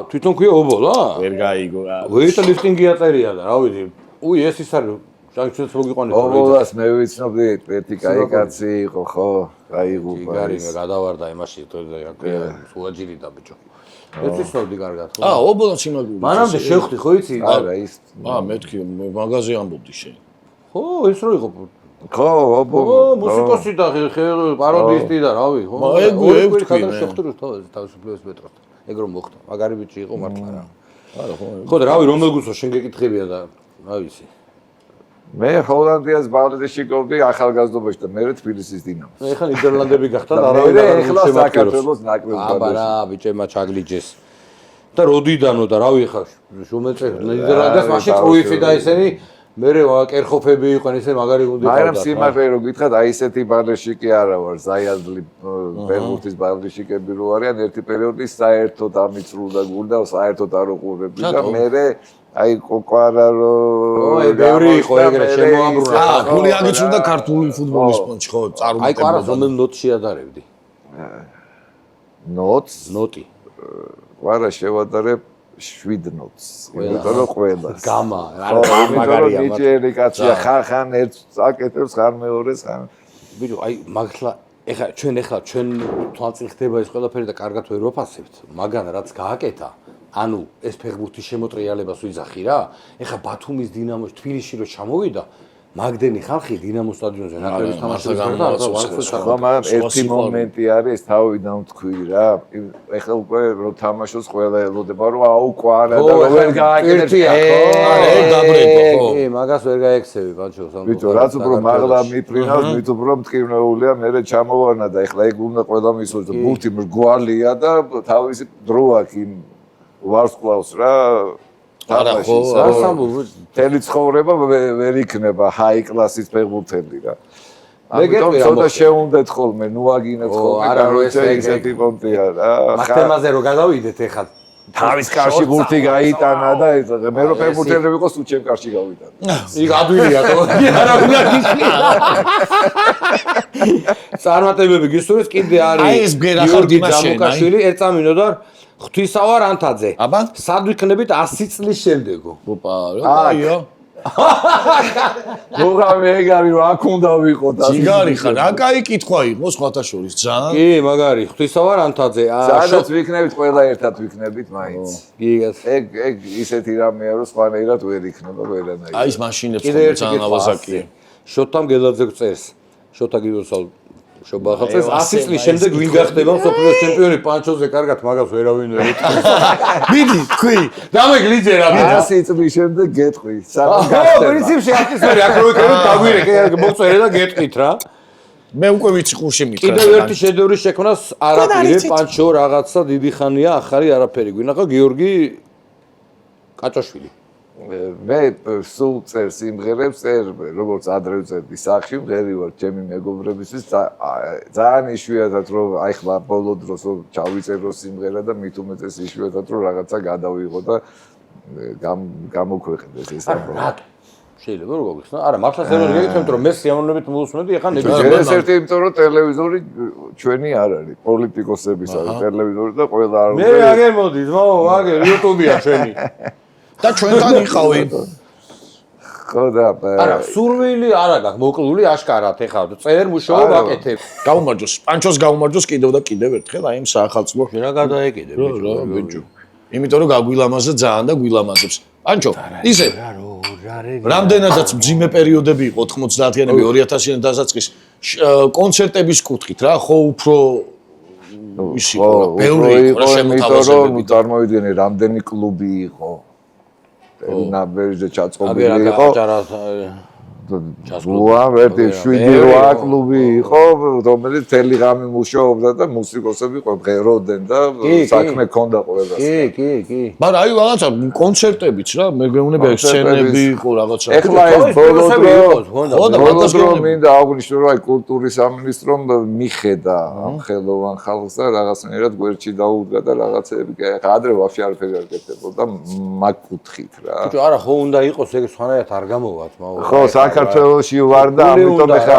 თვითონ ქვია ობოლა? ვერ გაიგო რა. ვეიტლიფტინგი აწერია და რა ვიცი. ეს ის არის საერთოდ მოგიყვანეთ. ობოლას მე ვიცნობდი, ერთი კაი კაცი იყო, ხო? გაიგუპა. გარი მე გადავარდა იმაში, რა ქვია, სუაჯილი და ბიჭო. ეს ვიცნობდი კარგად, ხო? ობოლას იმაგური. მანამდე შევხვდი, ხო იცი? არა, ის. მეთქი მაგაზე ამბობდი შენ. ხო, ეს რო იყო. ხო, ობო. მუსიკოსი და პაროდისტი და რავი, ხო? ეგ ვთქვი მე. შევხვდი რო თავისუფლების მეტროს. ეგ რომ მოხდა. მაგარი ბიჭი იყო მართლა რა. არა, ხო. ხო და რავი, რომელ გულსო შენ გეკითხებია და რა ვიცი. მე ჰოლანდიას ბალდეში გოვდი ახალგაზრდობაში და მე თბილისის დინამოს. ეხლა ნიდერლანდები გახდა და არავინ მე ეხლა საქართველოს ნაკრებს აბა რა, ბიჭებმა ჩაგლიჯეს. და როდიდანო და რავი ხარ, შუმეწე ნიდერლანდებს მაშინ კრუიფი და ესენი მერე კერხოფები იყვნენ ესე მაგარი გუნდი ყავდა. მაგრამ სიმართლე რო გითხრათ, აი ესეთი ბალდეში კი არა ვარ, ზაიადლი ბერმუთის ბალდეშიკები რო არიან, ერთი პერიოდი საერთოდ ამიწრულდა გუნდა, საერთოდ არ უყურებდი და მე აი კოკვარა რო ბევრი იყო ეგრე შემოამბრუნა. გული აგიწურდა ქართული ფუტბოლის პონჩი ხო, წარმატებული. აი ყვარა ზომელ ნოტში ადარებდი. ნოტი. ყვარა შევადარებ 7 ნოტს. იმიტომ რომ ყველას. გამა, მაგარია. ბიჭერი კაცია, ხან ერთს აკეთებს, ხან მეორეს, ხან. ბიჭო, აი მაგლა ეხლა ჩვენ თვალწინ ხდება ეს ყველაფერი და კარგად ვერ ვაფასებთ, მაგან რაც გააკეთა, ანუ ეს ფეხბურთის შემოტრიალებას ვიძახი რა. ეხლა ბათუმის დინამოში თბილისში რო ჩამოვიდა, მაგდენი ხალხი დინამოს სტადიონზე ნაკრების თამაშს ხო, მაგრამ ერთი მომენტი არის, ეს თავი დამთქვი რა. ეხლა უკვე რო თამაშობს ყველა ელოდება, რომ აუ ყვარა და ვერ გააკეთებს. ეგ დაბრება ხო. მაგას ვერ გაექცევი ბაჭო. ბიჭო, რაც უფრო მაღლა მიფრინავს, მით უფრო მტკივნეულია, მე ჩამოვარნა და ეხლა ეგ უნდა ყველა მისურს და ბურთი მრგვალია და თავისი დრო აქვს იმ ვარსკვლავს რა. არა ხო, თელი ცხოვრება ვერ იქნება ჰაი კლასის ფეხბურთელი რა. ამიტომ ცოტა შეუნდეთ ხოლმე, ნუ აგინეთ ხოლმე. არა რო ესეთი პონტია რა. მაგთემაზე რო გადავიდეთ ეხლა. თავის კარში ბურთი გაიტანა და მე რო ფეხბურთელი ვიყო, სულ ჩემ კარში გავიტანა. იქ ადვილია თო. არა უნდა გიქნა. წარმატებები გისურვებს, კიდე არის გიორგი ძამუკაშვილი, ერწამინო და ღვთისავარ ანთაძე. აბა, სად ვიქნებით 100 წლის შემდეგო? ოპა, რაია. მოგა მეგარი რა აქ უნდა ვიყო და ციგარი ხარ, რა კაი კითხვა იყო სხვათა შორის, ძალიან. კი, მაგარი, ღვთისავარ ანთაძე. სადაც ვიქნებით, ყველა ერთად ვიქნებით მაინც. გიგას. ეგ ისეთი რამეა, რომ სხვანაირად ვერ იქნება ყველანაირად. აი ეს მაშინებს ძალიან ავაზაკია. შოთამ გელაძე წერს. შოთა გიოსალ შობახალწეს 100 წლის შემდეგ ვინ გახდება მსოფლიოს ჩემპიონი პანჩოზე კარგად მაგას ვერავინ ვერ უთქვამს. მიდი, თქვი. დამეგლიჯე რა მიდი. 100 წლის შემდეგ გეტყვი. სანამ გახდება. ხო, პრინციპში 100 წელი აქ რო ვიქნებით დაგვირეკე, მოწერე და გეტყვით რა. მე უკვე ვიცი ხურში მითხრა. კიდევ ერთი შედევრის შექმნას არ აპირებ პანჩო რაღაცა დიდი ხანია ახალი არაფერი გვინახა გიორგი კაჭაშვილი. მე სულ წერ სიმღერებს წერ, როგორც ადრე ვწერდი სახში, მღერი ვარ ჩემი მეგობრებისთვის, ძალიან იშვიათად რომ აი ხლა ბოლო დროს რომ ჩავიწერო სიმღერა და მით უმეტეს იშვიათად რომ რაღაცა გადავიღო და გამოქვეყნდეს ეს ამბავი. რატო? შეიძლება როგორ გიხსნა? არა, მართლა ზერო გეკითხებთ რომ მე სიამოვნებით მოვუსმენდი, ეხლა ეს ერთი იმიტომ რომ ტელევიზორი ჩვენი არ არის, პოლიტიკოსების არის ტელევიზორი და ყველა არ მე აგერ მოდი, ძმაო, აგერ YouTube-ია ჩვენი. და ჩვენთან იყავენ. ხო და არა, სურვილი არა გაქვს, მოკლული აშკარად ეხლა წერ მუშაობ აკეთებ. გაუმარჯოს, პანჩოს გაუმარჯოს კიდევ და კიდევ ერთხელ აი იმ საახალწლო. რა გადაეკიდე ბიჭო. იმიტომ რომ გაგვილამაზე ძალიან და გვილამაზებს. პანჩო, ისე რამდენადაც მძიმე პერიოდები იყო 90-იანები 2000-იან დასაწყის კონცერტების კუთხით რა, ხო უფრო ისი იყო, ბევრი იყო რა შემოთავაზებები. ნუ წარმოვიდგინე, რამდენი კლუბი იყო. ნაბერჯზე ჩაწყობილი იყო. ლუა ვერტი 7-8 კლუბი იყო, რომელიც თელი ღამე მუშაობდა და მუსიკოსები ყველგან და საქმე ქონდა ყველას. კი. მაგრამ აი რაღაცა კონცერტებიც რა, მე გეუბნები სცენები იყო რაღაცა. ეხლა ეს ბოლო ბოლო დრო მინდა აღვნიშნო რომ აი კულტურის სამინისტრომ მიხედა ამ ხელოვან ხალხს და რაღაცნაირად გვერდში დაუდგა და რაღაცები ადრე ვაფშე არაფერი არ გეთებოდა მაგ კუთხით რა. ბიჭო არა ხო უნდა იყოს ეგ სხვანაირად არ გამოვათ მაგრამ ხო საქართველოში ვარ და ამიტომ ეხლა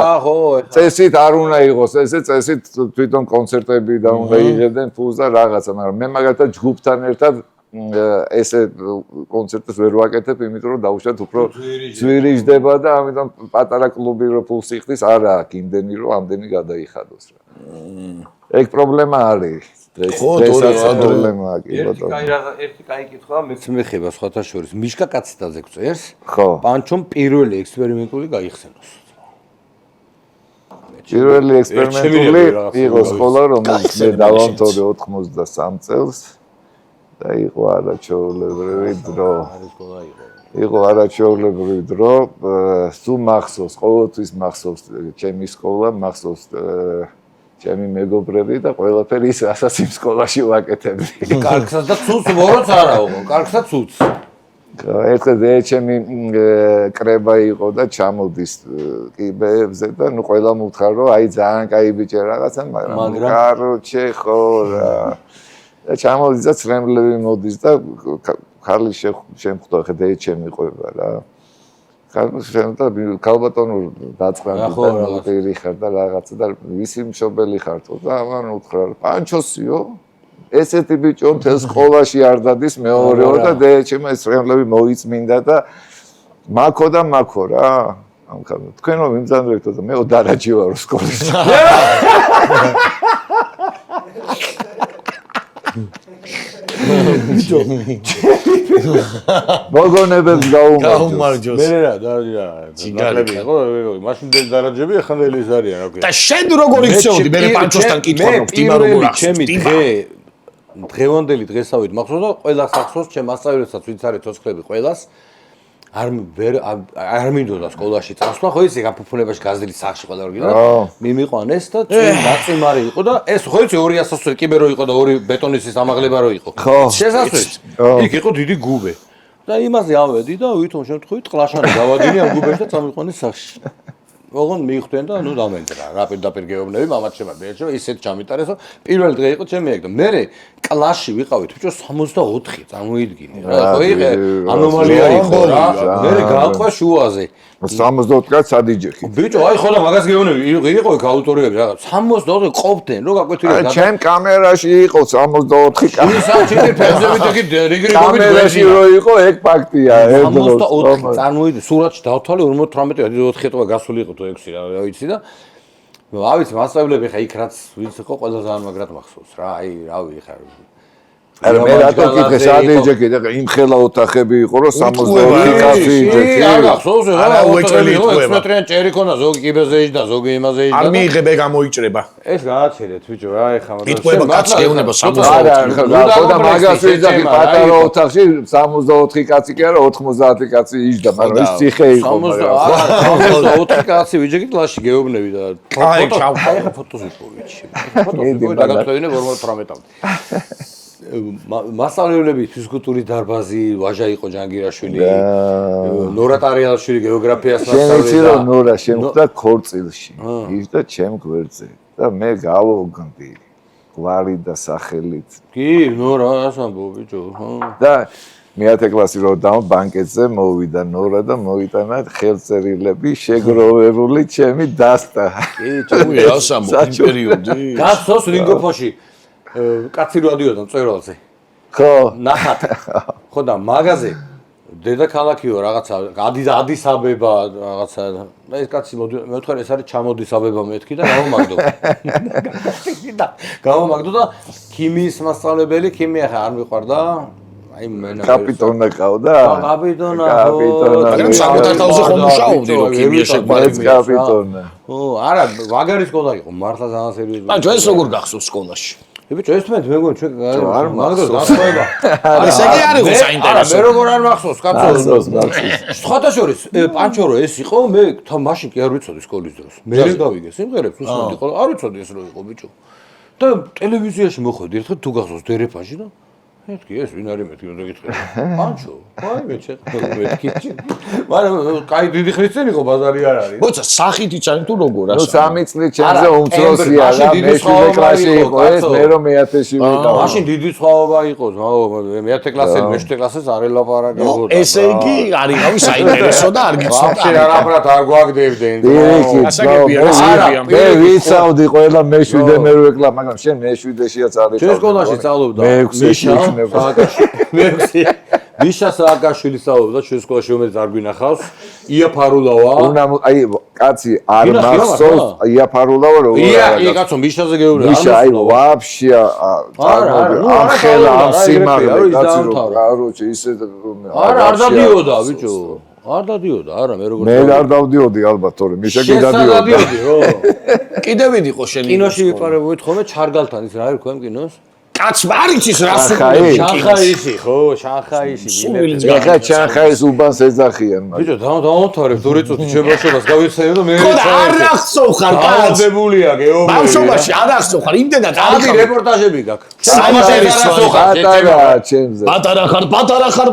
წესით არ უნდა იყოს ესე წესით თვითონ კონცერტები და უნდა იღებდნენ ფულს და რაღაცა მაგრამ მე მაგალითად ჯგუფთან ერთად ესე კონცერტს ვერ ვაკეთებ იმიტომ რომ დაუშვათ უფრო ძვირიждება და ამიტომ პატარა კლუბი რო ფულს იხდის არა აქვს იმდენი რომ ამდენი გადაიხადოს რა ეგ პრობლემა არის დღესაც პრობლემაა კი ბატონო ერთი კაი კითხვა მეც მეხება სხვათა შორის მიშკა კაციტაძე გწერს ხო პანჩომ პირველი ექსპერიმენტული გაიხსენოს პირველი ექსპერიმენტული იყო სკოლა რომელიც მე დავამთავრე 83 წელს და იყო არაჩვეულებრივი დრო იყო არაჩვეულებრივი დრო სულ მახსოვს ყოველთვის მახსოვს ჩემი სკოლა მახსოვს ჩემი მეგობრები და ყველაფერი ის რასაც იმ სკოლაში ვაკეთებდი კარგსაც და ცუც ვოროც არაო კარგსაც ცუც ერთად ჩემი კრება იყო და ჩამოდის კიბეებზე და ნუ ყველა მუთხარ რომ აი ძალიან კაი ბიჭი რაღაცა მაგრამ კაროჩე ხო რა და ჩამოდის და ცრემლები მოდის და ქარლი შემხვდა ხედა ჩემი ყვება რა და ქალბატონო დაწყრანდი და ნოტირი ხარ და რაღაცა და ვისი მშობელი ხართო და ამან უთხრა პანჩოსიო ესეთი ბიჭო მთელ სკოლაში არ დადის მეორეო და დეჩემ ეს რემლები მოიწმინდა და მაქო და მაქო რა ამქა თქვენ რომ იმძანრებთო და მე დარაჯი ვარ სკოლაში ბიჭო მოგონებებს გაუმარჯოს მე რა ძინგალები ხო მაშინ დარაჯები ახანდელი ის არიან ოკეი და შენ როგორ იქცეოდი მე პანჩოსთან კითხვა რომ ვტიმა როგორ ახსოვს ჩემი დღევანდელი დღესავით მახსოვს და ყველა სახსოვს ჩემ მასწავლებელსაც ვინც არის თოცხლები ყველას არ მინდოდა სკოლაში წასვლა ხო იცი გაფუფუნებაში გაზრდილის სახში ყველა როგორ მიმიყვანეს და ნაწიმარი იყო და ეს ხო იცი 200 წელი კიბერო იყო და ორი ბეტონის ამაღლება რო იყო შესაძლოა იქ იყო დიდი გუბე და იმაზე ავედი და ვითომ შემთხვევით ყლაშანი გავადინე ამ გუბეში და წამიყვანეს სახში ოღონ მიხვდნენ და ნუ დამენძრა რა პირდაპირ გეუბნები მამაც შემაბეჭო ისეთ ჩამიტარეს რომ პირველი დღე იყო ჩემი ეგ და მე კლასში ვიყავით ბიჭო 64 წარმოიდგინე რა ხო იყო ანომალია იყო რა მე გავყვა შუაზე 64 კაც ადიჯეხი ბიჭო აი ხო და მაგას გეუბნები იყო ეგ აუტორიები რა 64 ყოფდნენ რო გაკვეთილი და ჩემ კამერაში იყო 64 კაც ისაჩი ფერზებით ეგ რიგრიგობით კამერაში რო იყო ეგ ფაქტია ერთ დროს 64 წარმოიდგინე სურათში დავთვალე 48 4 ტყვა გასული იყო 6 რა ვიცი და ავიც მასწავლებლები ხა იქ რაც ვინც იყო ყველა ძალიან მაგრად მახსოვს რა აი რავი ხა არა მე რატო კითხე სადიჯექი და იმ ხელა ოთახები იყო რომ 62 კაცი იჯექი არა მახსოვს არა უეჭველი იყვება მეტრიან ჭერი ქონა ზოგი კიბეზე იჯდა ზოგი იმაზე იჯდა არ მიიღებ ეგ ამოიჭრება ეს გააჩერეთ ბიჭო რა ეხა იყვება კაცი გეუნება 64 არა ხო და მაგას ვიძახი პატარა ოთახში 64 კაცი კი არა 90 კაცი იჯდა მაგრამ ის ციხე იყო მაგრამ 64 კაცი ვიჯექი კლასში გეუბნები და აი ჩავხა ეხა ფოტოს ვიპოვე ფოტოს დაგატოვინე 48-მდე მასწავლებლები ფიზკულტურის დარბაზი ვაჟა იყო ჯანგირაშვილი ნორა ტარიელაშვილი გეოგრაფიას მასწავლებელი შენ რომ ნორა შემხვდა ქორწილში იჯდა ჩემ გვერდზე და მე გავოგნდი გვარი და სახელით კი ნორა ასე ამბობ ბიჭო და მეათე კლასი რო დავა ბანკეტზე მოვიდა ნორა და მოიტანა ხელწერილები შეგროვებული ჩემი დასტა კი ჩემი ასე ამბობ იმ პერიოდი გასწოს რინგოფოში კაცი რო ადიოდა მწერალზე ხო ნახატ ხო და მაგაზე დედაქალაქიო რაღაცა ადისაბება რაღაცა და ეს კაცი მე ვთქვი ეს არის ჩამოდისაბება მეთქი და გავამაგდო და ქიმიის მასწავლებელი ქიმია ხა არ მიყვარდა აი მენა კაპიტონა ყავდა კაპიტონა მაგრამ 7000-ზე ხომ მუშაობდი რომ ქიმია შეგვარი კაპიტონა ო არა ვაგარის სკოლა იყო მართლა ძალიან სერიოზული ან ჩვენს როგორ გახსოვს სკოლაში ბიჭო, ეს თქვენ მეგონი ჩვენ არ მახსოვს. გასწრება. ესე კი არ იყო საინტერესო. მე როგორ არ მახსოვს, კაცო. სხვათა შორის პანჩო რო ეს იყო, მე მაშინ კი არ ვიცოდი სკოლის დროს. მე გავიგე სიმღერებს უსმენდი ხოლმე, არ ვიცოდი ეს რო იყო ბიჭო. და ტელევიზიაში მოხვედი ერთხელ თუ გახსოვს დერეფანში და მეთქი ეს ვინ არის მეთქი და გითხრა. პანჩო, აი მე მეთქი. მაგრამ კაი დიდი ხნის წინ იყო ბაზარი არ არის. მოცა სახით იცანი თუ როგორ ნუ ასა. 3 წლით ჩემზე უმცროსია და მე 7 კლასში იყო ეს, მე რომ მე-10-ში ვიყავ. მაშინ დიდი სხვაობა იყო, მე-10 კლასელი, მე-7 კლასელს არ ელაპარაკებოდა. ესე იგი არიყავი საინტერესო და არ გიცნობდა. ვაფშე არაფრად არ გვაგდებდნენ. მე ვიცავდი ყველა მე-7 მე ვეკლავ, მაგრამ შენ მე-7-შიაც არ იყავ. ჩვენ სკოლაში სწავლობდა მიშა სააკაშვილი სწავლობდა ჩვენ სკოლაში, რომელიც არ გვინახავს. ია ფარულავა. აი კაცი არ მახსოვს ია ფარულავა რო ია კაცო მიშაზე გეუბნები. მიშა აი ვაფშე ამ ხელა ამ სიმაღლე კაცი რო კაროჩე ისე არ დადიოდა ბიჭო. არ დადიოდა, არა მე როგორ მე არ დავდიოდი ალბათ, თორე მიშა კი დადიოდა. კიდევ ვიდიყო შენი. კინოში ვიპარებოდით ხოლმე ჩარგალთან, ის რა ერქვა იმ კინოს? კაც მარიცის რას შანხაი. შანხაიში ხო, შანხაიში. ეხლა ჩანხაის უბანს ეძახიან მაგრამ. ბიჭო, დავამთავრებ 2 წუთი შემოშობას გავიხსენებ და მე არ ახსოვ ხარ კაც. დაავადებულია გეუბნები. ბავშვობაში არ ახსოვ ხარ, იმდენად არ ადი რეპორტაჟები გაქვს. პატარა ჩემზე. პატარა ხარ.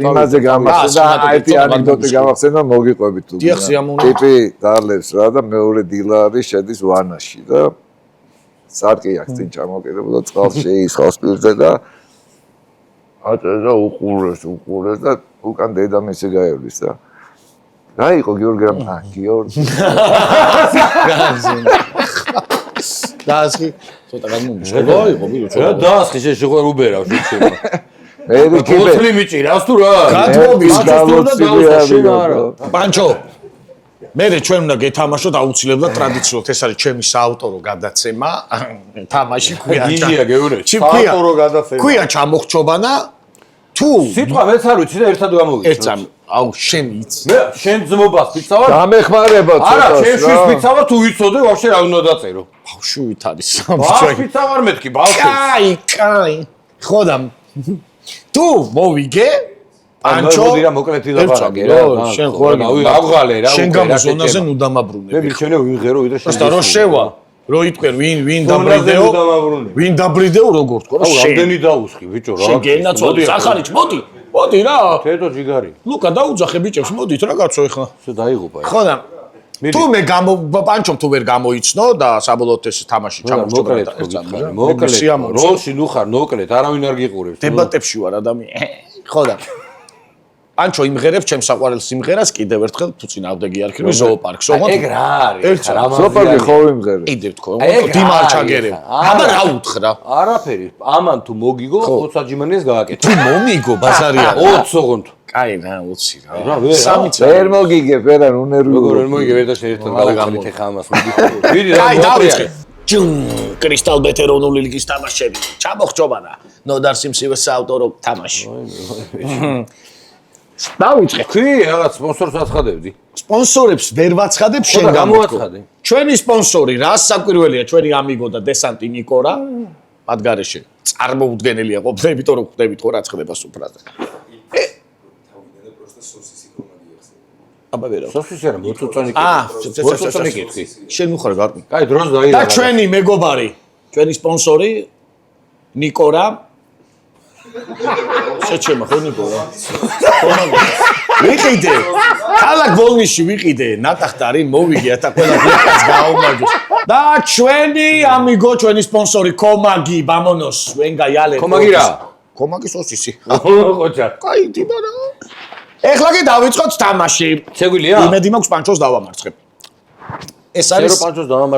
იმაზე გამახსენდა ერთი ანეკდოტი გამახსენდა მოგიყვებით თუ. დიახ, სიამოვნო. ტიპი დალევს რა და მეორე დილარი შედის ვანაში და სარკი აქვს წინ ჩამოკიდებოდა წყალს შეისხავს პირზე და აწევა უყურეს და უკან დედამისი გაევლის და რა იყო გიორგი რა გიორგი დაასხი ცოტა გადმომიშვა იყო ბიჭო რა დაასხი შეშეყარ უბერავ შეჩება მე რიქიბე ბოთლი მიჭირავს თუ რა გადმომიშვა და პანჩო მე ჩვენ უნდა გეთამაშოთ აუცილებლად ტრადიციულად ეს არის ჩემი საავტორო გადაცემა თამაში გინდია გეუბნები საავტორო გადაცემა ქვია ჩამოხრჩობანა თუ სიტყვა მეც არ ვიცი და ერთად გამოვიცი ერთ წამი აუ შენ იცი მე შენ ძმობას ვიცავარ გამეხმარება ცოტა არა შენ შვილს ვიცავარ თუ ვიცოდე ვაფშე რა უნდა დაწერო ბავშვით არის ბავშვი ვიცავარ მეთქი ბავშვი კაი ხოდამ თუ მოვიგე ანჩო მოდი რა მოკლედ ილაპარაკე რა შენ ხო აღღალე რა შენ გამოზონაზე ნუ დამაბრუნე მე მიჩვენე ვიღერო ვიდა შენ და რო შევა რო იტყვენ ვინ დაბრიდეო ვინ დაბრიდეო როგორ თქო რა შენ რამდენი დაუსხი ბიჭო რა შენ გენაცოდი სახარიჩ მოდი რა თედო ჯიგარი ლუკა დაუძახე ბიჭებს მოდით რა კაცო ეხლა შე დაიღუპა ხო და თუ მე პანჩომ თუ ვერ გამოიცნო და საბოლოოდ ეს თამაში ჩამოჭრა მოკლედ როლში ნუ ხარ მოკლედ არავინ არ გიყურებს დებატებში ვარ ადამიანი ხო და პანჩო იმღერებს ჩემს საყვარელ სიმღერას კიდევ ერთხელ თუ წინავდეგი არქივი ზოოპარკს ოღონდ ეგ რა არის რა ზოოპარკი ხო იმღერე კიდევ თქო დიმარ ჩაგერებ აბა რა უთხრა არაფერი ამან თუ მოგიგო ხოცაჯიმანიას გააკეთე თუ მომიგო ბაზარია 20 ოღონდ კაი რა 20 რა რა ვერ ვერ მოგიგებ ვერა უნერვი როგორ ვერ მოგიგებ და შეერთად დავაგამით ახლა ამას ვიდი რა კაი დავიწყე ჯუნ კრისტალ ბეტერონული ლიგის თამაშები ჩამოხრჩობანა ნოდარ სიმსივეს საავტორო თამაში დავიწყე კი რაღაც სპონსორს აცხადებდი სპონსორებს ვერ ვაცხადებ შენ გამოაცხადე ჩვენი სპონსორი რა საკვირველია ჩვენი ამიგო და დესანტი ნიკორა მათ გარეშე წარმოუდგენელია ყოფილი იმიტომ რომ ხვდებით ხო რა ცხდება სუფრაზე აბა ვერა სოსისი არა მოწოწონი კითხი შენ უხარ გარკვი კაი დროს დაიღალე და ჩვენი მეგობარი ჩვენი სპონსორი ნიკორა შეჩემა ხო ნიკორა ვიყიდე ქალაქ ბოლნისში ვიყიდე ნატახტარი მოვიგე და ყველა ბლოკს გაუმაგეს და ჩვენი ამიგო ჩვენი სპონსორი კომაგი ბამონოს ვენგა იალე კომაგი რა კომაგი სოსისი ხოჭა კაი დიბარა ეხლა კი დავიწყოთ თამაში შეგვიძლია იმედი მაქვს პანჩოს დავამარცხებ ეს არის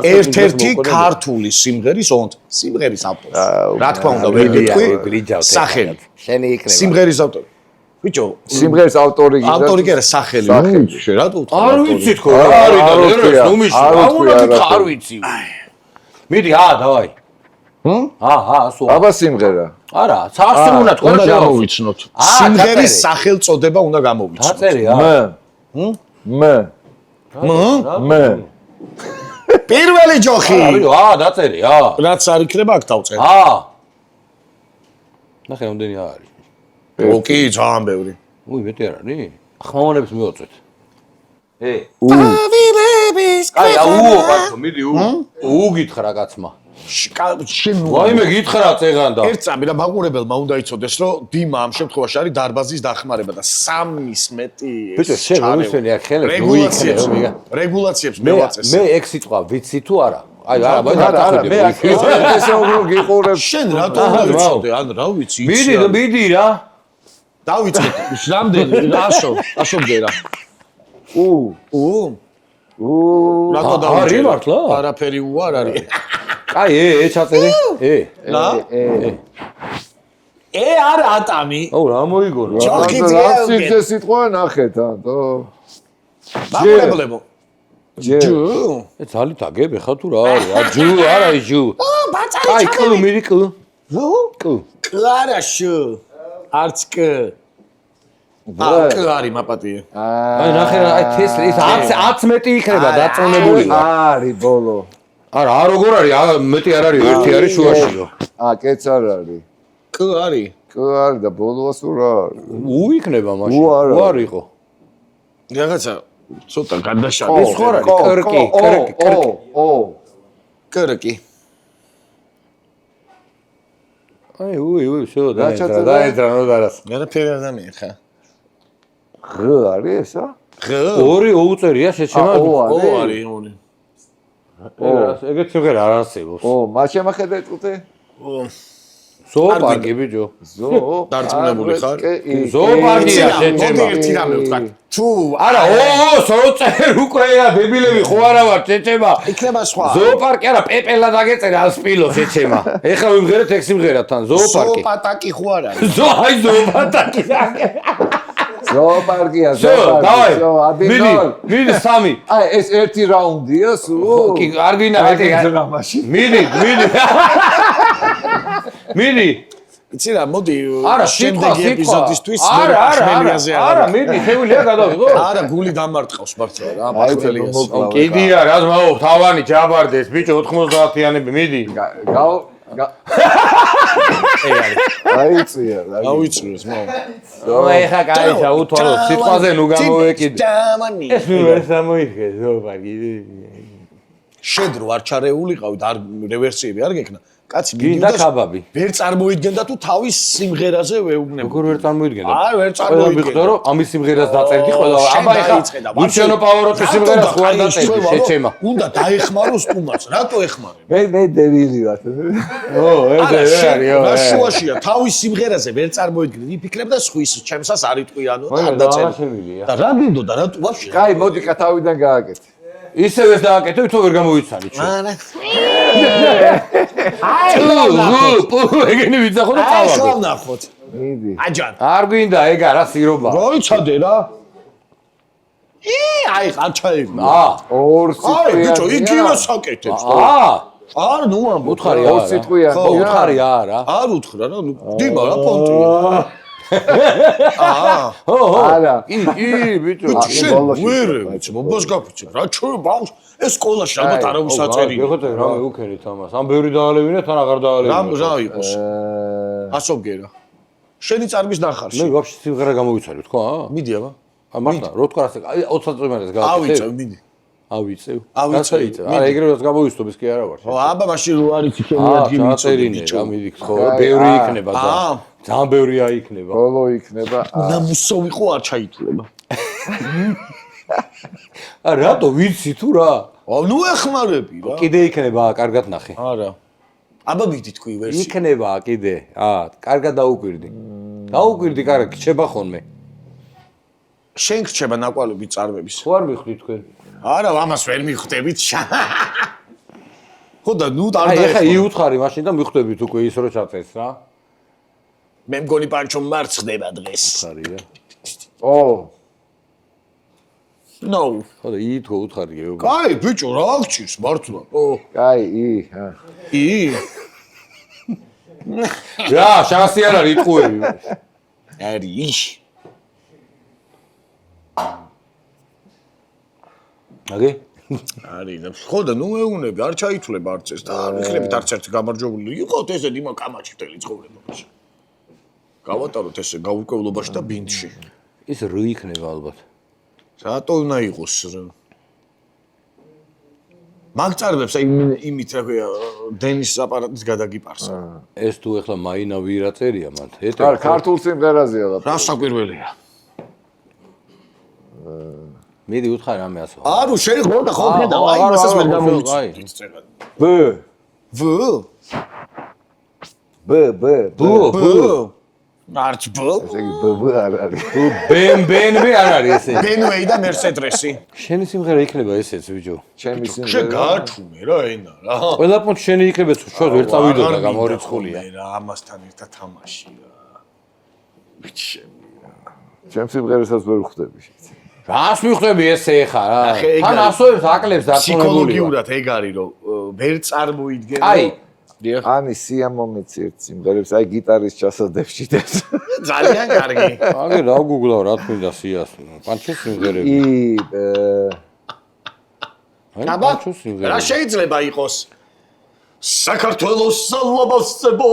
ერთ-ერთი ქართული სიმღერის სიმღერის ავტორი რა თქმა უნდა ვერ გიტყვი სახელი შენი იქნება სიმღერის ავტორი ბიჭო სიმღერის ავტორი კი არა სახელი შე რა თუ არ ვიცი თქო რა არის და ნუ მიშ არ ვიცი მიდი დავაი ასო აბა სიმღერა არა საერთოდ უნდა თქო უნდა გამოვიცნოთ სიმღერის სახელწოდება უნდა გამოვიცნოთ დაწერია მე პირველი ჯოხი. დაწერე, რაც არ იქნება აქ დავწერე. ნახე რამდენი არის. ოკი, ძალიან ბევრი. მეტი არ არის? ხმოვანებს მივაწვეთ. ავილების მიდი გითხრა რა კაცმა. შენ ვაიმე გითხრა წეღანდა. ერთ წამი რა მაყურებელმა უნდა იცოდეს, რომ დიმა ამ შემთხვევაში არის დარბაზის დახმარება და 3-ის მეტი ბიჭო, შენ მოისმენი აქ ხელებს რეგულაციებს მევაწეს. მე 6 სიტყვა ვიცი თუ არა? აი არა, მე აქ ესე უფრო გიყურებ. შენ რატო უნდა ვიცოდე? ან რა ვიცი? მიდი რა. დავიწყე. რამდენი? 100 გერა. რატო დავიწყე? არის მართლა? არაფერი უარ არის. აი ჩაწერე. არ ატამი. რა მოიგონო? ჯოხი რა სიგზე სიტყვა ნახეთ ანტო. მაყურებლებო. ჯუ. ძალით აგებ ხა თუ რა არის? ჯუ არა ჯუ. ბაწარი აი კლუ მიდი კლუ. კლუ. კლარაშო. არც კ. არის მაპატიე. აი ნახე აი თესლი ის 10 მეტი იქნება დაწონებული. არის ბოლო. არა როგორ არის? მეტი არ არის, ერთი არის შუაშიო. კეც არ არის. კ არის. კ არის და ბოლოს რა არის? იქნება მაშინ. არ იყო. რაღაცა ცოტა გადაშალე. ეს ხო არის? კრკი. კრკი. აი შო დაეძრა ნოდარას. განაფერი ადამიანი ხა. ღ არის ესა? ორი უწერია შეჩემა. არის. ეგეც ვიღარ არ არსებობს. მას შემახედე ტუტე? ზოოპარკი ბიჭო. დარწმუნებული ხარ? ზოოპარკია შეჩემა. მოდი ერთი რამე ვთქვა. თუ არა, სოწერ უკრეა დებილები ხო არა ვარ შეჩემა. იქნება სხვა. ზოოპარკი არა, პეპელა დაგეწერა ან სპილო შეჩემა. ეხლა ვიმღერეთ 6 სიმღერა თან ზოოპარკი. ზოოპატაკი ხო არ არის? ზოოპატაკი. ზოოპარკია, დავაი. აბინო. მიდი 3. აი ეს ერთი რაუნდია სულ. კი, არ გინდა მეტი. მიდი. იცი რა, მოდი არა, შემდეგი ეპიზოდისთვის არა, მიდი, შეგვიძლია გადავიღო? არა, გული დამარტყავს მართლა რა, პახტელიას. კიდია, რა ზმაო, თავანი ჯაბარდეს, ბიჭო 90-იანები, მიდი. აიწია, რა. ავიწროს, მაო. ეხა კაიცა უთვალო, სიტყვაზე ნუ გამოვეკიდე. ეს ნუ ეს ამოიხეს, ზოოპარკი. შედრო არ ჩარეულიყავით, არ რევერსიები არ გეკნა. კაცი გინდა კაბაბი. ვერ წარმოიდგენდა თუ თავის სიმღერაზე ვეუბნებოდა. როგორ ვერ წარმოიდგენდა? ვერ წარმოიდგენდა. ვიხდო რომ ამის სიმღერას დაწერდი ყველა. აბა ეხა ლუჩიანო პავაროტის სიმღერას ხო არ დაწერდი შეჩემა. უნდა დაეხმაროს სტუმარს. რატო ეხმარებ? მე დევილი ვარ. ეს არის. რა შუაშია, თავის სიმღერაზე ვერ წარმოიდგენდი. იფიქრებდა სხვის, ჩემსას არ იტყვიანო და არ დაწერდი. და რა გინდოდა, რატო ვაფშე? კაი, მოდი კათავიდან გააკეთე. ისევ ეს დააკეთე, თო ვერ გამოიცანი ჩვენ. არა. ეგენი ვიცახო და აი, წავალ. ხო ნახოთ. მიდი. აჯან. არ გვინდა ეგ არა სირობა. მოიცადე რა. აი, არ ჩაიგნა. ორ აი, ბიჭო, სიტყვიანი. იგივე საკეთებს. არ ნუ ამბობ. უთხარი ორ არა. სიტყვიანი. ხო, უთხარი არა. არ უთხრა რა, ნუ დიმა რა პონტია. არა. კი, ბიჭო. შენ ვერ ვიცი, მომბოს გაფიცებ. რა ჩვენ ბავშვ ეს სკოლაში ალბათ არავის აწერია. ეხოთე რამე უქენით ამას. ამ ბევრი დაალევინა, თან აღარ დაალევინა. რა იყოს? ასობგერა. შენი წარგვის ნახარში. მე ვაფშე სიმღერა გამოვიცარი, თქო, მიდი აბა. მართლა, რო თქვა ასე, 20 წუთმარეს გააკეთე. ავიწევ, მიდი. ავიწევ. ავიწევ. არა, ეგრევე გამოვიცნობ, ეს კი არა ვარ. ო, აბა მაშინ რო არის შენი ადგილი ჩაწერინე, რა მიდი, ხო, ბევრი იქნება და. ძალიან ბევრია იქნება. ბოლო იქნება. ნამუსო ვიყო არ ჩაითვლება. რატო ვიცი თუ რა? ნუ ეხმარები რა. კიდე იქნება, კარგად ნახე. არა. აბა მიდი თქვი ვერსია. იქნება კიდე. კარგად დაუკვირდი. დაუკვირდი, კარგად, რჩება ხოლმე. შენ რჩება ნაკვალები წარმების. ხო არ მიხვდი თქვენ? არა, ამას ვერ მიხვდებით. ხო და ნუ არ აი, ეხა დაეხმარ. იუთხარი მაშინ და მიხვდებით უკვე ის რო ჩაწეს რა. მე მგონი პანჩო მარც ხდება დღეს. ხარია. ნო. ხო და ითქო უთხარი გეუბნები. კაი, ბიჭო, რა აღჭირს მართლა? კაი, რა, შანსი არ არის იტყუები. არის. აგე? არის და ხო და ნუ ეუნები არ ჩაითვლება არც ეს და არ ვიხლებით არც ერთი გამარჯვებული იყოთ ესე დიმა კამაჩი მთელი ცხოვრებაში. გავატაროთ ესე გაურკვევლობაში და ბინდში. ის რ იქნება ალბათ. რატო უნდა იყოს რა? მაგწარებს აი იმით რა ქვია დენის აპარატის გადაგიპარსა. ეს თუ ეხლა მაინა ვირა წერია მათ. ქართულ სიმღერაზეა და რა საკვირველია? მიდი უთხარი რამე ასო. არო შეიძლება და ხო ხედავ აი მასაც ვერ გამოიწვია. ბ არც ბ ესე იგი ბ არ არის BMW არ არის ესე. BMW და Mercedes-ი. შენი სიმღერა იქნება ესეც ბიჭო. ჩემი შე სიმღერა გააჩუმე რა ენა რა. ყველა პონჩ შენი იქნება თუ შუა ვერ წავიდო და გამორიცხულია. რა ამასთან ერთად თამაში რა. ბიჭი ჩემ სიმღერასაც ვერ ხვდები რას მიხვდები ესე ხა რა? ახე, ეგ თან არის. ასოებს აკლებს დარწმუნებული. ფსიქოლოგიურად ეგ არის რომ ვერ წარმოიდგენ აი, ანი სიამომეც ერთ სიმღერებს აი გიტარის ჩასადებში დებს ძალიან კარგი. აგე რა გუგლავ რა თქმა სიას. პანჩოს სიმღერები. აბა რა შეიძლება იყოს? საქართველოს სალაბასებო.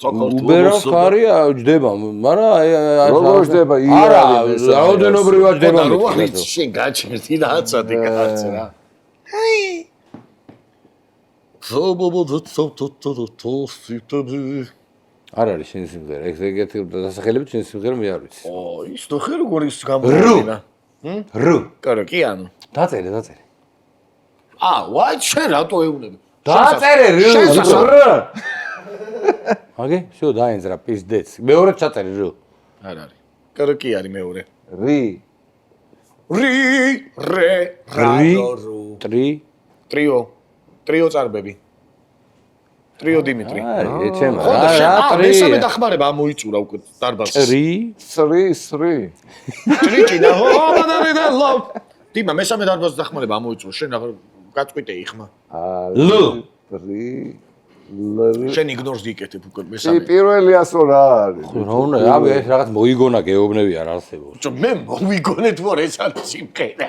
უბერავს ხარია ჯდება, მაგრამ როგორ ჯდება? არა, რაოდენობრივად ჯდება. როახით შენ გაჩერდი და აცოდი კაც რა. აი არ არის შენი სიმღერა, ეგეთი დასახელებით შენი სიმღერა მე არ ვიცი. ო, ის თუ ხე როგორ ის გამოიჩინა? რ. კარგი ანუ. დაწერე. ვაი შენ რატო ეუნები? დაწერე რ. შენ აგე, შო დაენძრა პიზდეც. მეორე ჩაწერე რ. არ არის. კარგი არის მეორე. რი რე ტრიო წარბები. ტრიო დიმიტრი. აი, ეჩემა. რა მესამე დახმარება ამოიწურა უკვე დარბაზს. სრი ტრიჭინა და ლობ. დიმა მესამე დარბაზს დახმარება ამოიწურა. შენ აღარ გაწყვიტე იხმა. ლ. შენ იგნორს გიკეთებ უკვე მესამე. პირველი ასო რა არის რა უნდა, აბა ეს რაღაც მოიგონა გეუბნები არ არსებობს. მე მოვიგონე თუ არ ეს არის სიმღერა.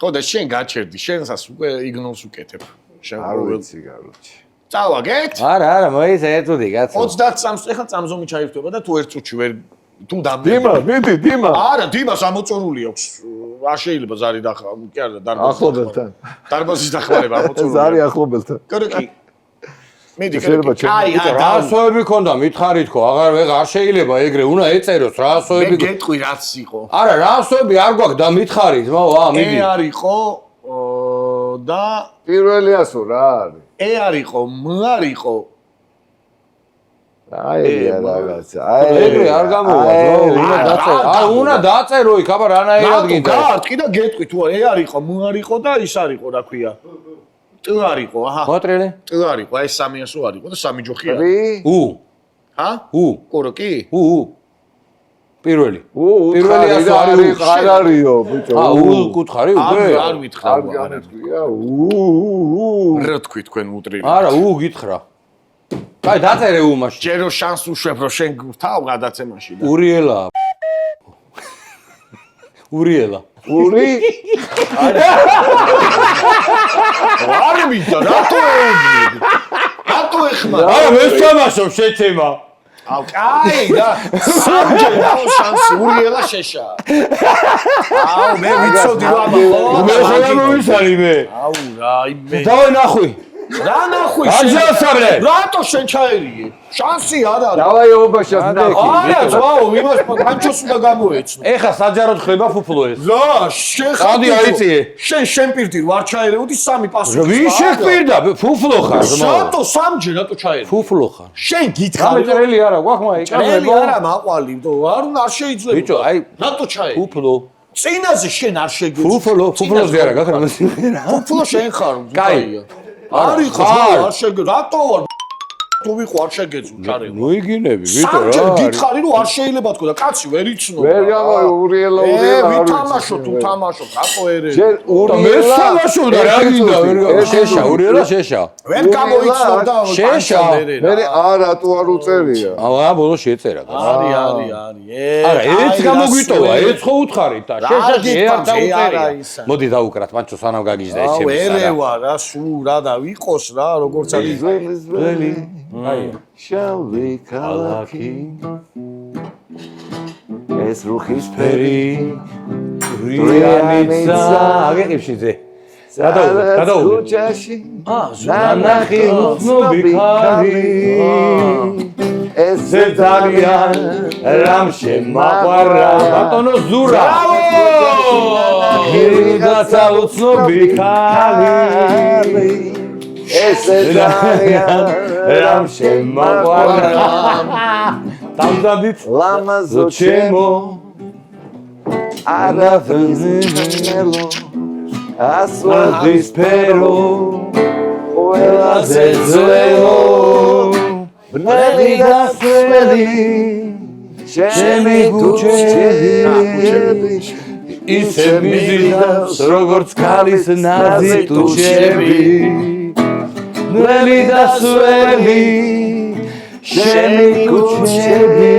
ხო და შენ გაჩერდი, შენსაც უკვე იგნორს უკეთებ. შენ არ ვიცი გარუჩი წავაგეთ? არა, მოიცა ერთუდი კაცო. 23-ს ეხლა წამზომი ჩაირთვება და თუ ერთ წუთში ვერ თუ დიმა მიდი დიმა არა, დიმას ამოწურული აქვს. არ შეიძლება ზარი და კი არა დარბაზის ახლობელთან დარბაზის დახმარება ამოწურული. ზარი ახლობელთან კარგი. მიდი შეიძლება აი, რა ასოები ქონდა მითხარი თქო, აღარ შეიძლება ეგრე, უნდა ეწეროს რა ასოები. მე გეტყვი რაც იყო. არა, რა ასოები არ გვაქვს და მითხარი, ძმაო, მიდი. არ იყო და პირველი ასო რა არის არ იყო, არ იყო. აი რაღაცა ეგრე არ გამოვა, უნდა დაწერო. უნდა დაწერო იქ, აბა რანაირად გინდა. გაარტყი და გეტყვი თუ არ იყო, არ იყო და ის არ იყო, რა ქვია. ტ არ იყო, აჰა. მოტრელე? ტ არ იყო, აი სამი ასო არ იყო და სამი ჯოხი არა. უ. ჰა? უ. კოროკი? უ. პირველი. პირველი ასო არის არ არისო ბიჭო უ კუთხარი უკვე? არ ვითხრა. არ გიტყვია რა თქვი თქვენ უტრირი? არა, უ გითხრა. აი დაწერე უ მაშინ. ჯერო შანს უშვებ რომ შენ თავ გადაცემაში და. ურიელა. ურიელა. ური არ მიდა რატო ეუბნები? რატო ეხმარ? არა მე შევასო შეცემა. აუ კაი და სამჯერ შანსი ურიელა შეშა. აუ მე ვიცოდი რა მე ხარ მომისარი მე. აუ რა იმე. დავай ნახვი. რა ნახვი შენ? აჯასავლე. რატო შენ ჩაერიე? შანსი არ არის. დავაი ობაშას ნახე არა, ძმაო, იმას განჩოს უნდა გამოეცნო. ეხა საჯაროდ ხდება ფუფლო ეს. რა, შენ ადი აიწიე. შენ პირდი ვარ ჩაერეოდი სამი პასუხი. ვინ შეკვირდა? ფუფლო ხარ, ძმაო. რატო სამჯერ რატო ჩაერე? ფუფლო ხარ. შენ გითხარი. ჭრელი არა, გვაქვს მაი, ჭრელი არა მაყვალი, არ უნდა არ შეიძლება. ბიჭო, აი რატო ჩაერე? ფუფლო. წინაზე შენ არ შეგეძლო. ფუფლოზე არა, გაქრა სიმღერა. ფუფლო შენ ხარ, კაი. არის ხარ, არ შეგეძლო. რატო ვარ? თუ ვიყო არ შეგეძლო ჩარება. ნუ იგინები, ვიტო სამჯერ რა. გითხარი რომ არ შეიძლება თქო და კაცი ვერ იცნობა. ვერ გამო ურიელა ვითამაშო თუ თამაშობ რატო ერე. ჯერ და მე ურიელა სამაშობდა რა გინდა ვერ შეშა ურიელა შეშა. ვერ გამოიცნობდა შეშა. მე არა თუ არ უწერია. აა ბოლოს შეწერა. არის. არა, ერთ გამოგვიტოვა, ერთ ხო უთხარით და შეშა ერთ და არა უწერია. ისა. მოდი დავუკრათ, მანჩო სანამ გაგიჟდა ეს ჩემი. ერევა რა სულ რა და ვიყოს რა როგორც არის. ძველი შავი ქალაქი ეს რუხის ფერი რიანიცა აგეყიფშიძე. გადაუღე. ქუჩაში ნანახი უცნობი ეს ძალიან რამ შემაყვარა ბატონო ზურა გირიდაცა უცნობი ხალი ეს ძალიან რამ შემაყვარა დამდადით ლამაზო ჩემო არაფერზინელო ასვადის ფერო ყველაზე ძველო ბნელი და სველი ჩემი ქუჩები ისე მიზიდავს როგორც ქალის ნაზი ტუჩები ბნელი და სველი ჩემი ქუჩები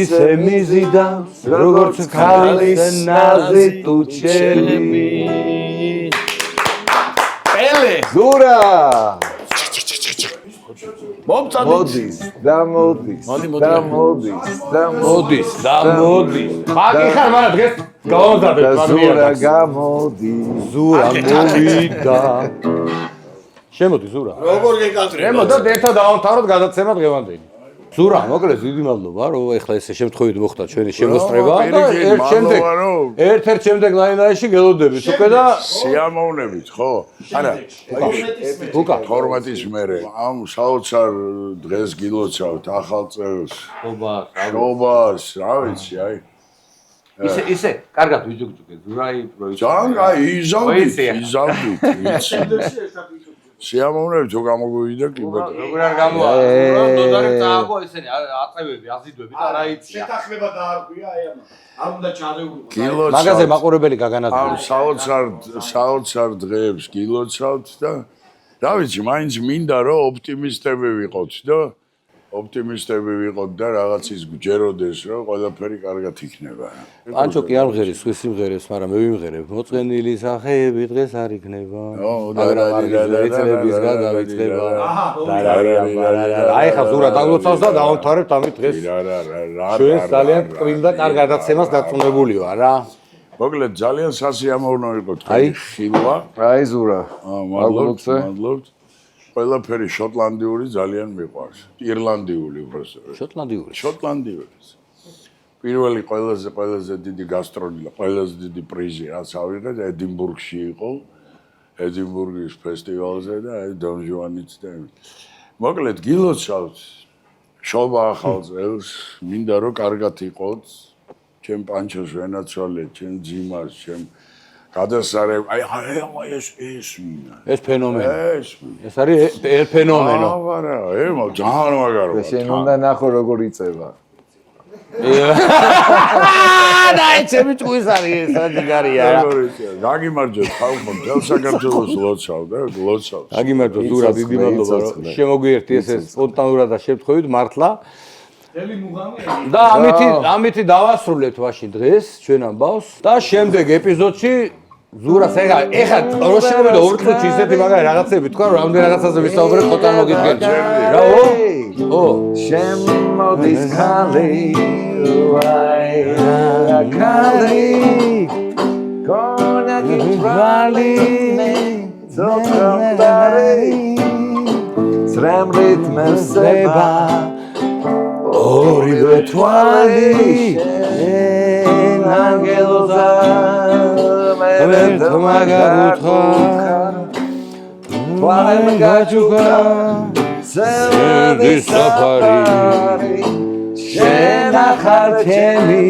ისე მიზიდავს როგორც ქალის ნაზი ტუჩები ელე ზურა მომწადით მოდის ხაკი ხარ მაგრამ დღეს გავამზადებ ზურა გამოდის ზურა მოვიდა შემოდი ზურა როგორ გეკადრე შემოდოთ ერთად დავამთავროთ გადაცემა დღევანდელი ზურა მოკლედ დიდი მადლობა რომ ეხლა ესე შემთხვევით მოხდა ჩვენი შემოსწრება და ერთ-ერთ შემდეგ ლაინაში გელოდებით უკვე და სიამოვნებით ხო? არა. უკა 12-ის მერე ამ საოცარ დღეს გილოცავთ ახალ წელს. შობას, რა vicი, აი. ისე კარგად ვიჯუჯუგე ზურაი პროექტი ძალიან აი იზავდით, ვიცი. სიამოვნებით რომ გამოგვივიდა კი ბატონო. როგორ არ გამოა ნოდარი წააგო ესენი აწევები აზიდვები და რა იცი შეთანხმება დაარღვია აი ამ უნდა ჩარეულიყო მაგაზე მაყურებელი გაგანადგურა ამ საოცარ დღეებს გილოცავთ და რა ვიცი, მაინც მინდა რომ ოპტიმისტები ვიყოთ და რაღაცის გჯეროდეს რომ ყველაფერი კარგად იქნება. პანჩო კი არ მღერის სხვის სიმღერებს, მაგრამ მე ვიმღერებ. მოწყენილი სახეები დღეს არ იქნება. რეცელების გადავიწყება. აი ხა ზურა დაგლოცავს და დავამთავრებთ ამით დღეს. ჩვენ ძალიან ტკბილ და კარგ გადაცემას დარწმუნებული ვარ რა. მოკლედ ძალიან სასიამოვნო იყო თქვენი ხილვა. აი ზურა მადლობთ. ყველაფერი შოტლანდიური ძალიან მიყვარს. ირლანდიული უბრალოდ. შოტლანდიური. პირველი ყველაზე დიდი გასტროლი, ყველაზე დიდი პრიზი რაც ავიღეთ ედინბურგში იყო. ედინბურგის ფესტივალზე და აი დონ ჟუანიც და მოკლედ გილოცავთ შობა ახალ წელს, მინდა რომ კარგად იყოთ. ჩემ პანჩოს ვენაცვალე, ჩემ ძიმას, ჩემ გადასარევ, აი ეს მინა. ეს ფენომენი. ეს არის ფენომენო. არა, ძალიან მაგარო. შენ უნდა ნახო როგორ იწება. და ეცემი ტყუის არის ეს რა ჯიგარია. გაგიმარჯოთ ხალხო, მთელ საქართველოს ლოცავ და გლოცავ. გაგიმარჯოთ ზურა დიდი მადლობა რომ შემოგვიერთდი ესე სპონტანურად და შემთხვევით მართლა. და ამითი დავასრულებთ ვაში დღეს ჩვენ ამბავს და შემდეგ ეპიზოდში ზურას ეხა რო შემოვიდა ორ წუთში ისეთი მაგარი რაღაცები თქვა რომ რამდენ რაღაცაზე ვისაუბრეთ ხოთან მოგიდგენთ რა შემოდის ხალი ვაი ხალი კონაკი ვრალი ზოქრომდარი სრემ რიტმებსება ორივე თვალი შენ ანგელოზა მერტ მაგარუთხა თვალემ გაჯუგა ზევდი საფარი შენ ახარ ჩემი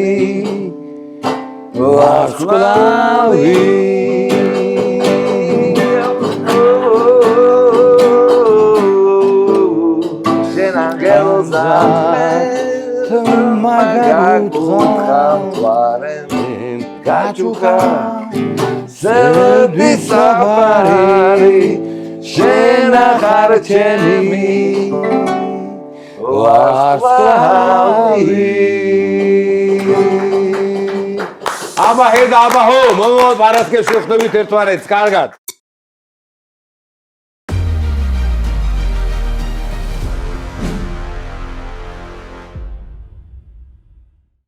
ვარსკვლავი გაჩუხა სელდის საფარი შენ ახარ ჩემი ვარსკვლავი აბა ჰედა აბა ჰო მომავალ პარასკევს შევხვდებით ერთმანეთს კარგად